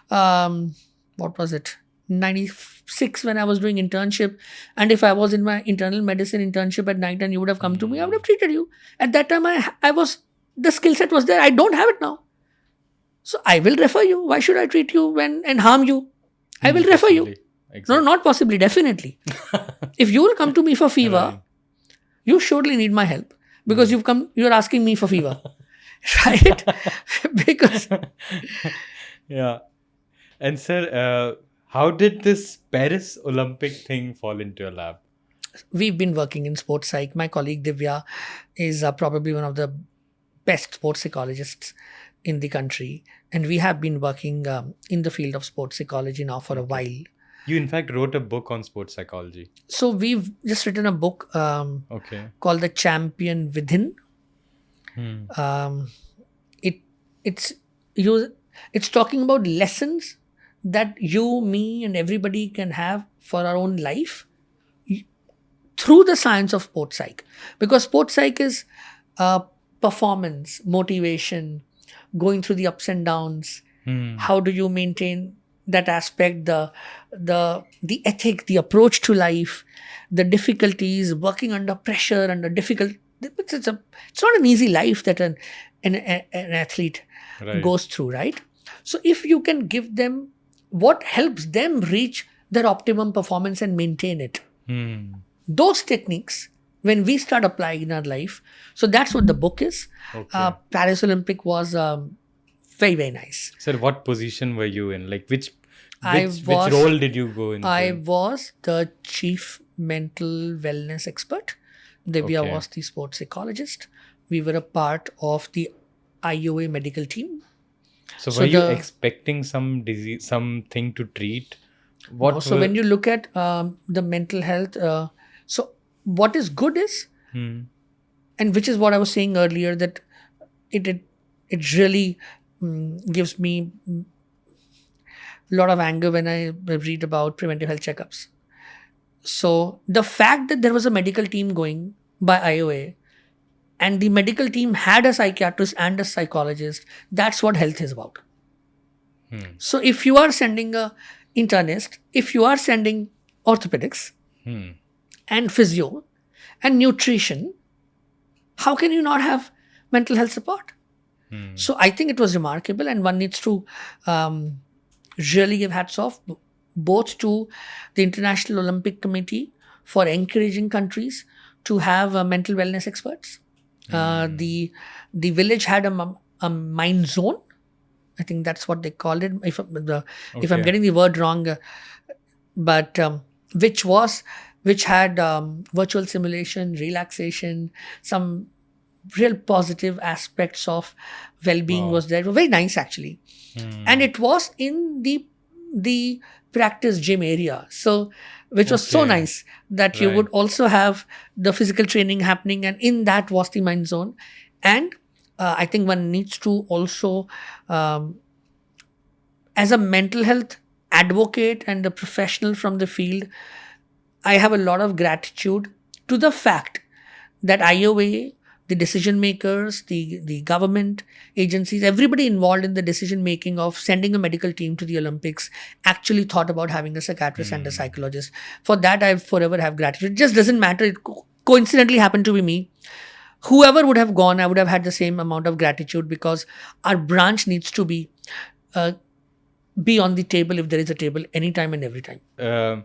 what was it? 96 when I was doing internship, and if I was in my internal medicine internship at night and you would have come to me, I would have treated you. At that time the skill set was there. I don't have it now. So I will refer you. Why should I treat you and harm you? I will refer you. Exactly. No, not possibly, definitely. If you will come to me for fever, you surely need my help because you're asking me for fever. Right? Because Yeah. And sir, how did this Paris Olympic thing fall into your lap? We've been working in sports psych. My colleague Divya is probably one of the best sports psychologists in the country, and we have been working in the field of sports psychology now for a Okay. while. You in fact wrote a book on sports psychology. So we've just written a book Okay. called The Champion Within. Hmm. Um, it it's you it's talking about lessons that you, me, and everybody can have for our own life through the science of sports psych, because sports psych is performance, motivation, going through the ups and downs. Hmm. How do you maintain that aspect, the ethic, the approach to life, the difficulties, working under pressure, under difficult. It's not an easy life that an athlete Right. goes through, right? So if you can give them what helps them reach their optimum performance and maintain it, Hmm. those techniques, when we start applying in our life, so that's what the book is. Okay. Paris Olympic was very, very nice. Sir, what position were you in? Like which Was role did you go into? I was the chief mental wellness expert. Divya Okay. was the sports psychologist. We were a part of the IOA medical team. So So were you the- expecting some disease, something to treat? So when you look at the mental health, so what is good is, Hmm. and which is what I was saying earlier, that it really gives me a lot of anger when I read about preventive health checkups. So the fact that there was a medical team going by IOA, and the medical team had a psychiatrist and a psychologist, that's what health is about. Hmm. So if you are sending a internist, if you are sending orthopedics Hmm. and physio and nutrition, how can you not have mental health support? Hmm. So I think it was remarkable, and one needs to really give hats off both to the International Olympic Committee for encouraging countries to have mental wellness experts. The village had a mind zone. I think that's what they called it. If I'm Okay. getting the word wrong, but which had virtual simulation, relaxation, some real positive aspects of well-being Wow. was there. It was very nice actually, Hmm. and it was in the practice gym area, so which was so Okay. nice that you Right. would also have the physical training happening, and in that was the mind zone. And I think one needs to also, as a mental health advocate and a professional from the field, I have a lot of gratitude to the fact that IOA, the decision makers, the government agencies, everybody involved in the decision making of sending a medical team to the Olympics actually thought about having a psychiatrist and a psychologist. For that, I forever have gratitude. It just doesn't matter. It coincidentally happened to be me. Whoever would have gone, I would have had the same amount of gratitude, because our branch needs to be on the table if there is a table, anytime and every time.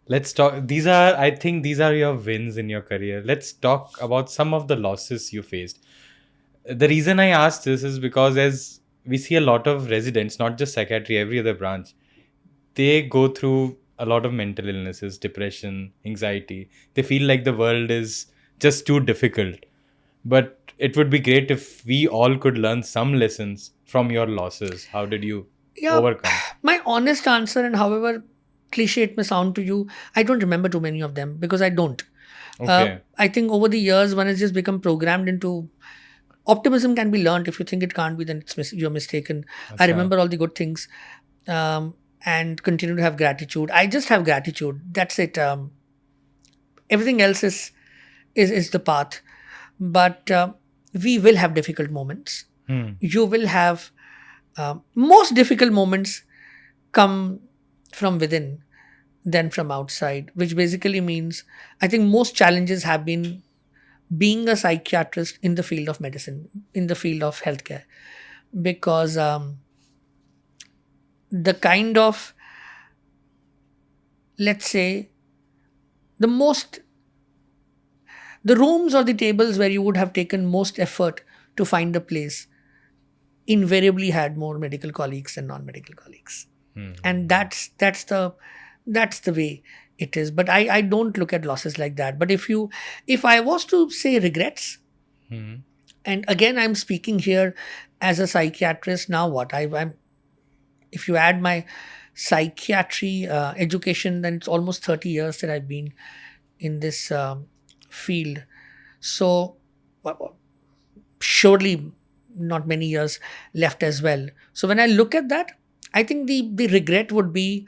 Let's talk. I think these are your wins in your career. Let's talk about some of the losses you faced. The reason I asked this is because as we see a lot of residents, not just psychiatry, every other branch, they go through a lot of mental illnesses, depression, anxiety. They feel like the world is just too difficult. But it would be great if we all could learn some lessons from your losses. How did you overcome? My honest answer, and however cliche it may sound to you, I don't remember too many of them, because I don't. Okay. I think over the years, one has just become programmed into optimism. Can be learned. If you think it can't be, then you're mistaken. I Acha. remember all the good things, and continue to have gratitude. I just have gratitude. That's it. Everything else is the path. But we will have difficult moments. You will have most difficult moments come from within than from outside, which basically means I think most challenges have been being a psychiatrist in the field of medicine, in the field of healthcare, because the kind of, let's say, the rooms or the tables where you would have taken most effort to find a place, invariably had more medical colleagues than non-medical colleagues. And that's the way it is. But I don't look at losses like that. But if I was to say regrets, and again I'm speaking here as a psychiatrist now, I'm if you add my psychiatry education, then it's almost 30 years that I've been in this field. So surely not many years left as well. So when I look at that, I think the regret would be,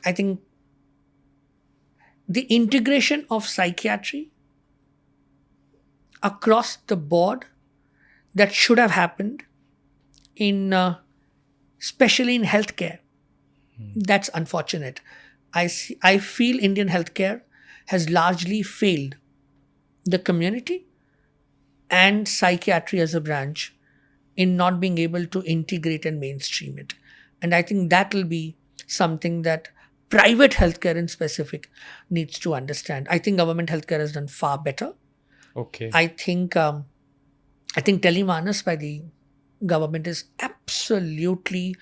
I think, the integration of psychiatry across the board that should have happened in especially in healthcare. That's unfortunate. I feel Indian healthcare has largely failed the community and psychiatry as a branch in not being able to integrate and mainstream it. And I think that will be something that private healthcare in specific needs to understand. I think government healthcare has done far better. Okay. I think telemanas by the government is absolutely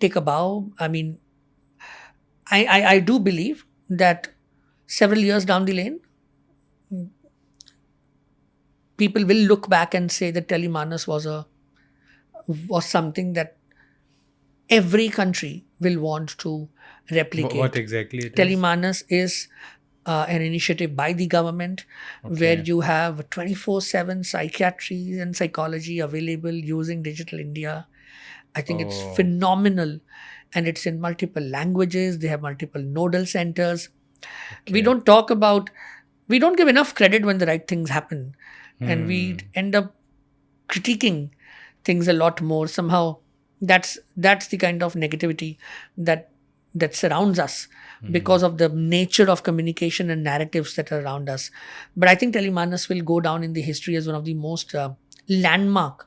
take a bow. I mean, I do believe that several years down the lane, people will look back and say that telemanas was something that every country will want to replicate. What exactly it is? Telemanas is an initiative by the government where you have 24/7 psychiatry and psychology available using Digital India. I think it's phenomenal, and it's in multiple languages. They have multiple nodal centers. We don't give enough credit when the right things happen, and we end up critiquing things a lot more. Somehow that's the kind of negativity that surrounds us because of the nature of communication and narratives that are around us. But I think telemanas will go down in the history as one of the most landmark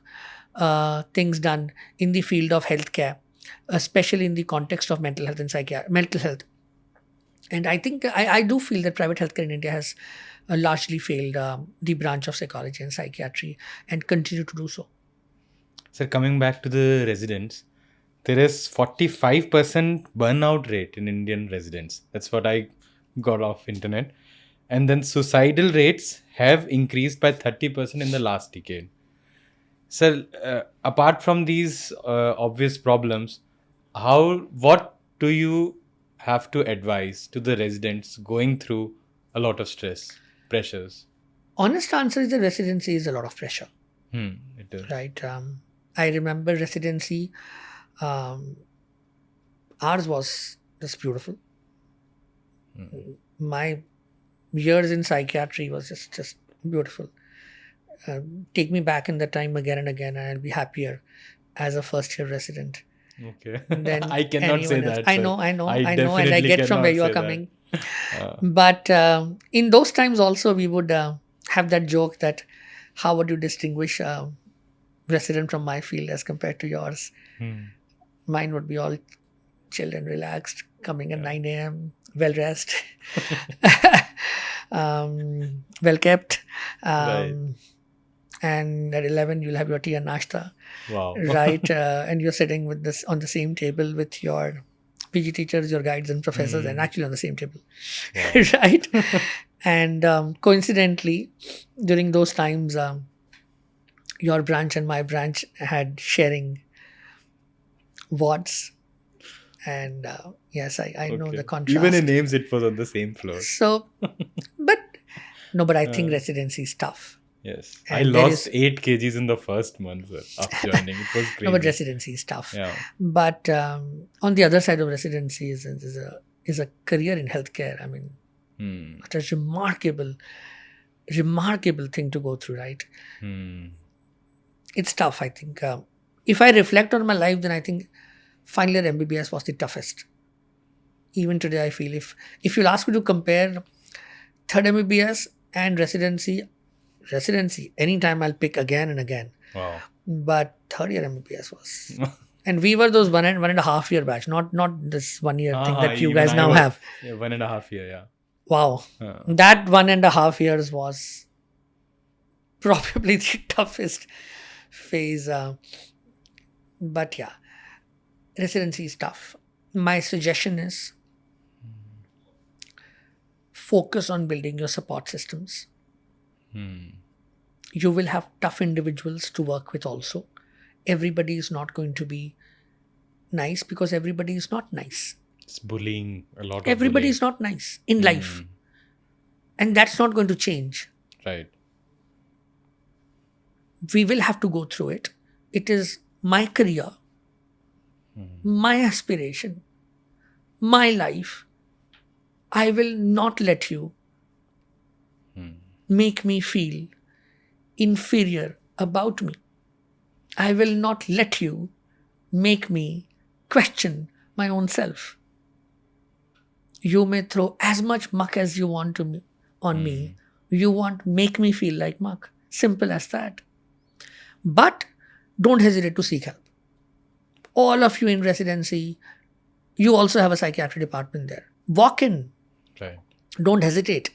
things done in the field of healthcare, especially in the context of mental health and mental health. And I think I do feel that private healthcare in India has largely failed the branch of psychology and psychiatry and continue to do so. Sir, coming back to the residents, there is 45% burnout rate in Indian residents. That's what I got off internet. And then suicidal rates have increased by 30% in the last decade. So apart from these obvious problems, what do you have to advise to the residents going through a lot of pressures? Honest answer is the residency is a lot of pressure. It is. Right. I remember residency. Ours was just beautiful. My years in psychiatry was just beautiful. Take me back in the time again and again, and I'll be happier as a first year resident. Okay. Than I cannot say else. that. I know, and definitely I get from where you are coming. But in those times also, we would have that joke that how would you distinguish a resident from my field as compared to yours? Mine would be all chilled and relaxed, coming at 9 a.m., well-dressed, well kept. Right. And at 11, you'll have your tea and nashta. Wow. Right. And you're sitting with this on the same table with your PG teachers, your guides and professors, and actually on the same table. Wow. Right. And coincidentally, during those times, your branch and my branch had sharing wards. And yes, I know the contrast. Even in names, it was on the same floor. So, but I think residency is tough. Yes. And I lost 8 kgs in the first month after joining. It was crazy. No, but residency is tough. Yeah. But on the other side of residency is a career in healthcare. I mean, what a remarkable thing to go through, right? It's tough, I think. If I reflect on my life, then I think final year MBBS was the toughest. Even today, I feel if you'll ask me to compare third MBBS and residency, anytime I'll pick again and again. Wow. But third year MBBS was... And we were those 1.5 year batch, not this 1 year thing that you guys now have. Yeah, 1.5 year, yeah. Wow. That 1.5 years was probably the toughest phase. But yeah, residency is tough. My suggestion is focus on building your support systems. You will have tough individuals to work with also. Everybody is not going to be nice because everybody is not nice. It's bullying, a lot of Everybody bullying. is not nice in life. And that's not going to change. Right. We will have to go through it. It is my career, my aspiration, my life. I will not let you make me feel inferior about me. I will not let you make me question my own self. You may throw as much muck as you want to me, on me. You won't make me feel like muck. Simple as that. But don't hesitate to seek help. All of you in residency, you also have a psychiatry department there. Walk in. Right. Don't hesitate.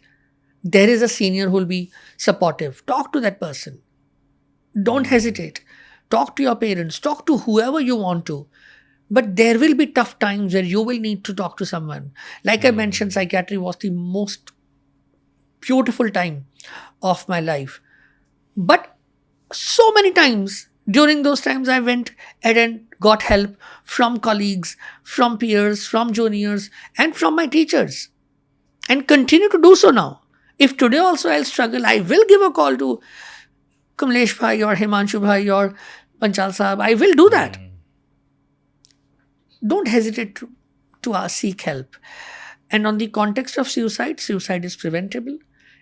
There is a senior who will be supportive. Talk to that person. Don't hesitate. Talk to your parents. Talk to whoever you want to. But there will be tough times where you will need to talk to someone. Like I mentioned, psychiatry was the most beautiful time of my life. But so many times during those times I went and got help from colleagues, from peers, from juniors, and from my teachers. And continue to do so now. If today also I'll struggle, I will give a call to Kamlesh Bhai or Himanshu Bhai or Panchal Sahab. I will do that. Don't hesitate to seek help. And on the context of suicide, suicide is preventable.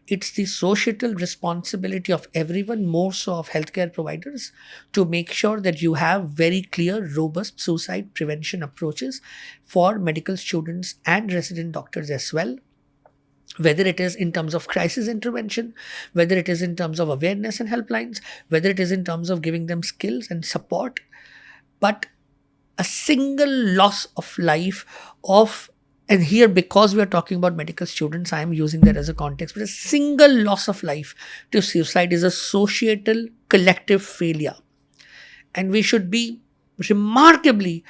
It's the societal responsibility of everyone, more so of healthcare providers, to make sure that you have very clear, robust suicide prevention approaches for medical students and resident doctors as well. Whether it is in terms of crisis intervention, whether it is in terms of awareness and helplines, whether it is in terms of giving them skills and support. But a single loss of life and here because we are talking about medical students, I am using that as a context, but a single loss of life to suicide is a societal collective failure. And we should be remarkably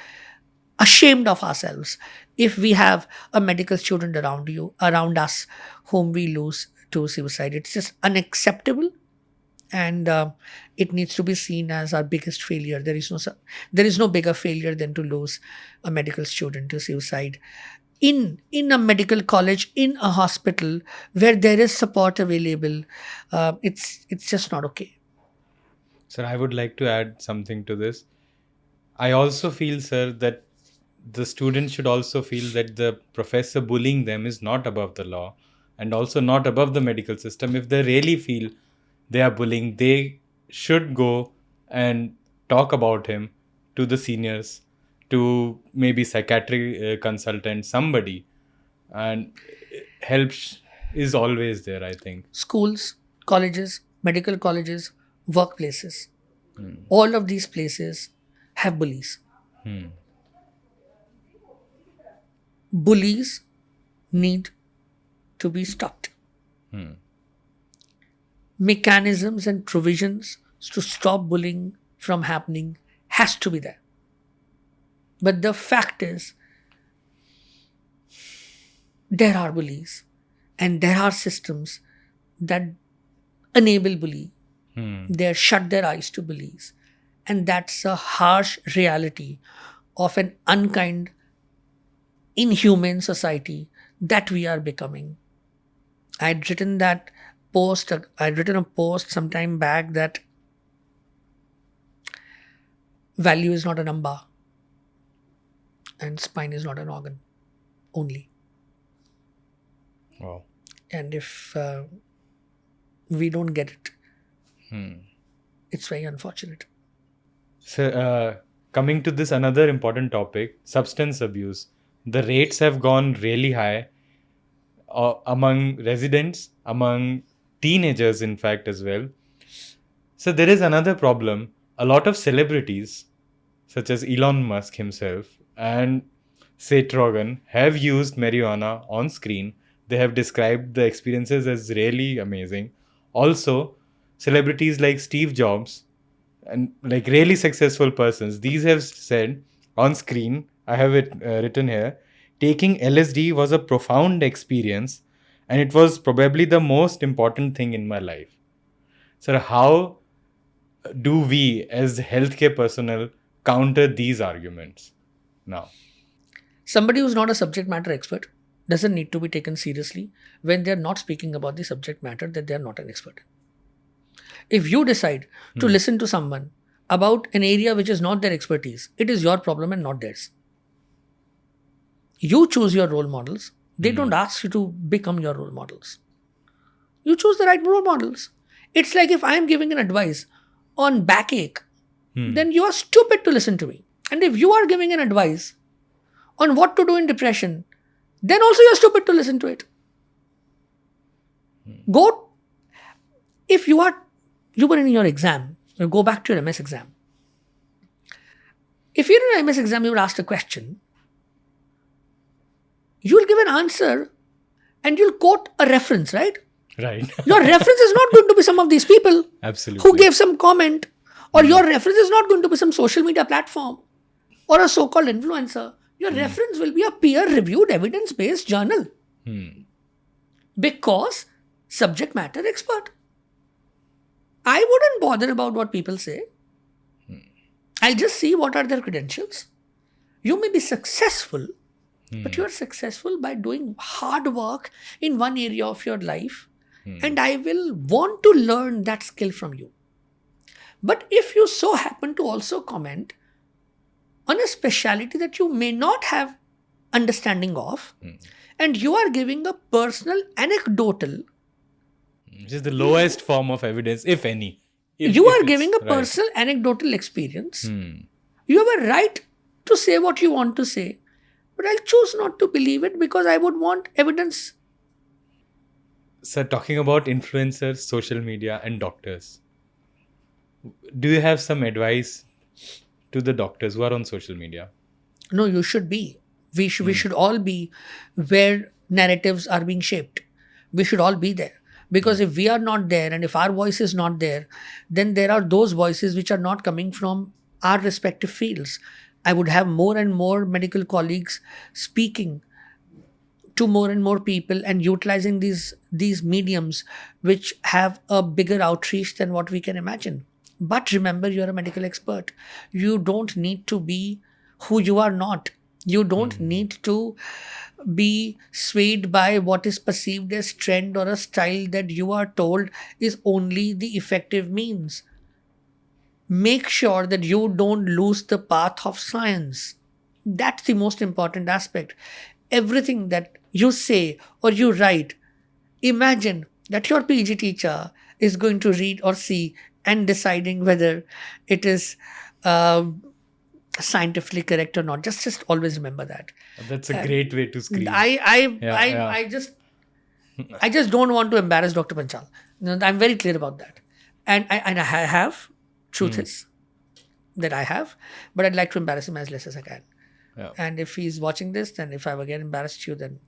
ashamed of ourselves if we have a medical student around us whom we lose to suicide. It's just unacceptable. And it needs to be seen as our biggest failure. There is no bigger failure than to lose a medical student to suicide. In a medical college, in a hospital where there is support available, it's just not okay. Sir, I would like to add something to this. I also feel, sir, that the students should also feel that the professor bullying them is not above the law and also not above the medical system. If they really feel they are bullying, they should go and talk about him to the seniors, to maybe psychiatric consultant, somebody. And help is always there, I think. Schools, colleges, medical colleges, workplaces. All of these places have bullies. Bullies need to be stopped. Mechanisms and provisions to stop bullying from happening has to be there. But the fact is, there are bullies and there are systems that enable bullying. They shut their eyes to bullies. And that's a harsh reality of an unkind, inhumane society that we are becoming. I'd written a post some time back that value is not a number and spine is not an organ only. Wow. And if we don't get it, it's very unfortunate. So, coming to this another important topic, substance abuse. The rates have gone really high among residents, among teenagers, in fact, as well. So there is another problem. A lot of celebrities, such as Elon Musk himself and Seth Rogen, have used marijuana on screen. They have described the experiences as really amazing. Also, celebrities like Steve Jobs and like really successful persons, these have said on screen, I have it written here, taking LSD was a profound experience and it was probably the most important thing in my life. So how do we as healthcare personnel counter these arguments now? Somebody who's not a subject matter expert doesn't need to be taken seriously when they're not speaking about the subject matter that they're not an expert in. If you decide to listen to someone about an area which is not their expertise, it is your problem and not theirs. You choose your role models. They don't ask you to become your role models. You choose the right role models. It's like if I'm giving an advice on backache, then you are stupid to listen to me. And if you are giving an advice on what to do in depression, then also you're stupid to listen to it. If you were in your exam, you go back to your MS exam. If you're in an MS exam, you were asked a question, you'll give an answer and you'll quote a reference, right? Right. Your reference is not going to be some of these people Absolutely. who gave some comment, or your reference is not going to be some social media platform or a so-called influencer. Your reference will be a peer-reviewed, evidence-based journal. Because subject matter expert. I wouldn't bother about what people say. I'll just see what are their credentials. You may be successful, but you are successful by doing hard work in one area of your life. And I will want to learn that skill from you. But if you so happen to also comment on a specialty that you may not have understanding of, and you are giving a personal anecdotal, which is the lowest form of evidence, if any. You are giving a personal anecdotal experience. You have a right to say what you want to say, but I'll choose not to believe it because I would want evidence. So talking about influencers, social media and doctors, do you have some advice to the doctors who are on social media? No, you should be. We should all be where narratives are being shaped. We should all be there. Because if we are not there and if our voice is not there, then there are those voices which are not coming from our respective fields. I would have more and more medical colleagues speaking to more and more people and utilizing these mediums which have a bigger outreach than what we can imagine. But remember, you're a medical expert. You don't need to be who you are not. You don't need to be swayed by what is perceived as trend or a style that you are told is only the effective means. Make sure that you don't lose the path of science. That's the most important aspect. Everything that you say or you write, imagine that your PG teacher is going to read or see and deciding whether it is scientifically correct or not. Just always remember that. That's a great way to screen. I just don't want to embarrass Dr. Panchal. No, I'm very clear about that. And I have, truth is that I have, but I'd like to embarrass him as less as I can. Yeah. And if he's watching this, then if I ever get embarrassed you, then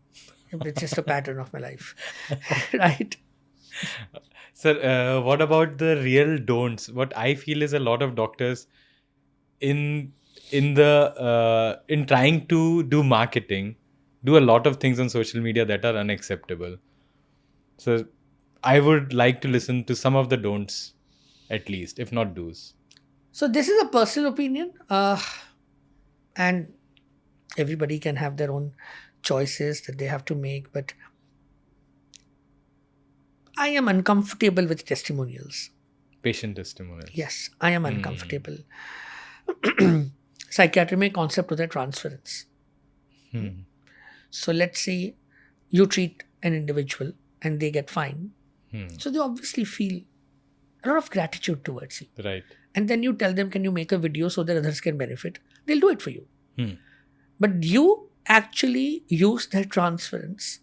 it's just a pattern of my life. Right? Sir, what about the real don'ts? What I feel is a lot of doctors in trying to do marketing, do a lot of things on social media that are unacceptable. So I would like to listen to some of the don'ts, at least, if not do's. So this is a personal opinion, and everybody can have their own choices that they have to make, but I am uncomfortable with testimonials. Patient testimonials. Yes, I am uncomfortable. Psychiatry में concept होता है transference. So let's say you treat an individual and they get fine. So they obviously feel a lot of gratitude towards you. Right. And then you tell them, can you make a video so that others can benefit? They'll do it for you. But you actually use that transference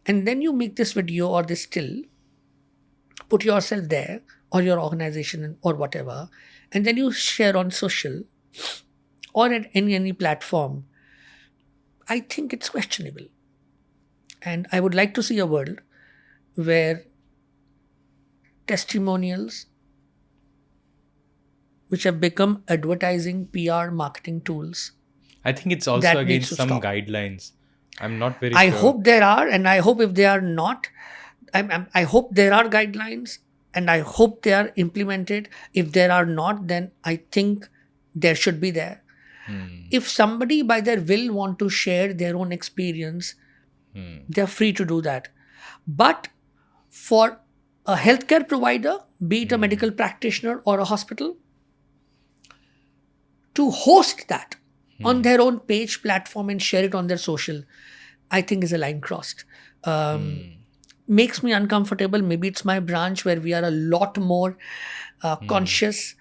and then you make this video or this still, put yourself there or your organization or whatever, and then you share on social or at any platform. I think it's questionable. And I would like to see a world where testimonials which have become advertising, PR, marketing tools. I think it's also That against needs to some stop. guidelines. I'm not very I sure. hope there are, and I hope if they are not, I hope there are guidelines, and I hope they are implemented. If there are not, then I think there should be there. If somebody by their will want to share their own experience, they're free to do that. But for a healthcare provider, be it a medical practitioner or a hospital, to host that on their own page, platform, and share it on their social, I think is a line crossed. Makes me uncomfortable. Maybe it's my branch where we are a lot more conscious,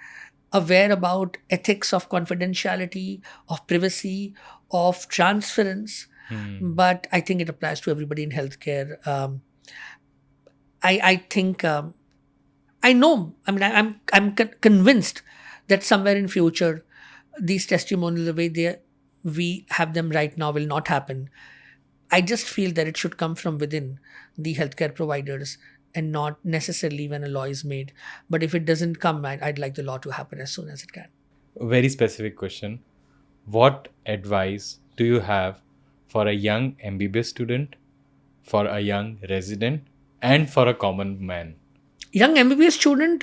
aware about ethics of confidentiality, of privacy, of transference. But I think it applies to everybody in healthcare. I think I know. I mean, I'm convinced that somewhere in future, these testimonials, the way we have them right now, will not happen. I just feel that it should come from within the healthcare providers and not necessarily when a law is made. But if it doesn't come, I'd like the law to happen as soon as it can. A very specific question. What advice do you have for a young MBBS student, for a young resident, and for a common man? Young MBBS student,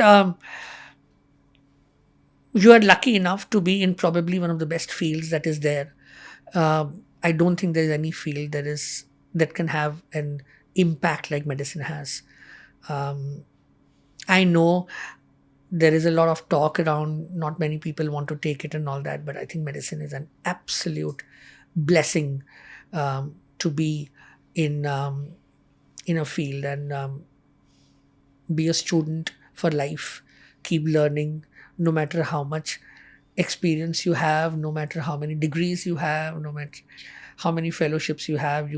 you are lucky enough to be in probably one of the best fields that is there. I don't think there's any field that can have an impact like medicine has. I know there is a lot of talk around, not many people want to take it and all that, but I think medicine is an absolute blessing to be in a field and be a student for life. Keep learning, no matter how much experience you have, no matter how many degrees you have, no matter how many fellowships you have.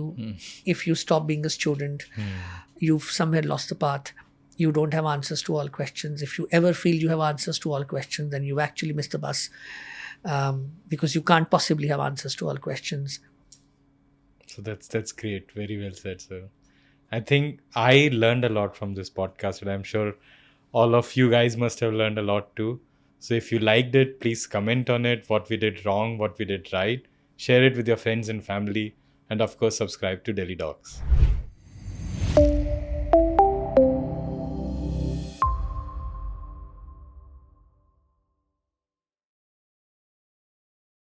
If you stop being a student, you've somewhere lost the path. You don't have answers to all questions. If you ever feel you have answers to all questions, then you actually missed the bus, because you can't possibly have answers to all questions. So that's great. Very well said, sir. I think I learned a lot from this podcast, and I'm sure all of you guys must have learned a lot too. So if you liked it, please comment on it, what we did wrong, what we did right. Share it with your friends and family, and of course, subscribe to Delhi Docs.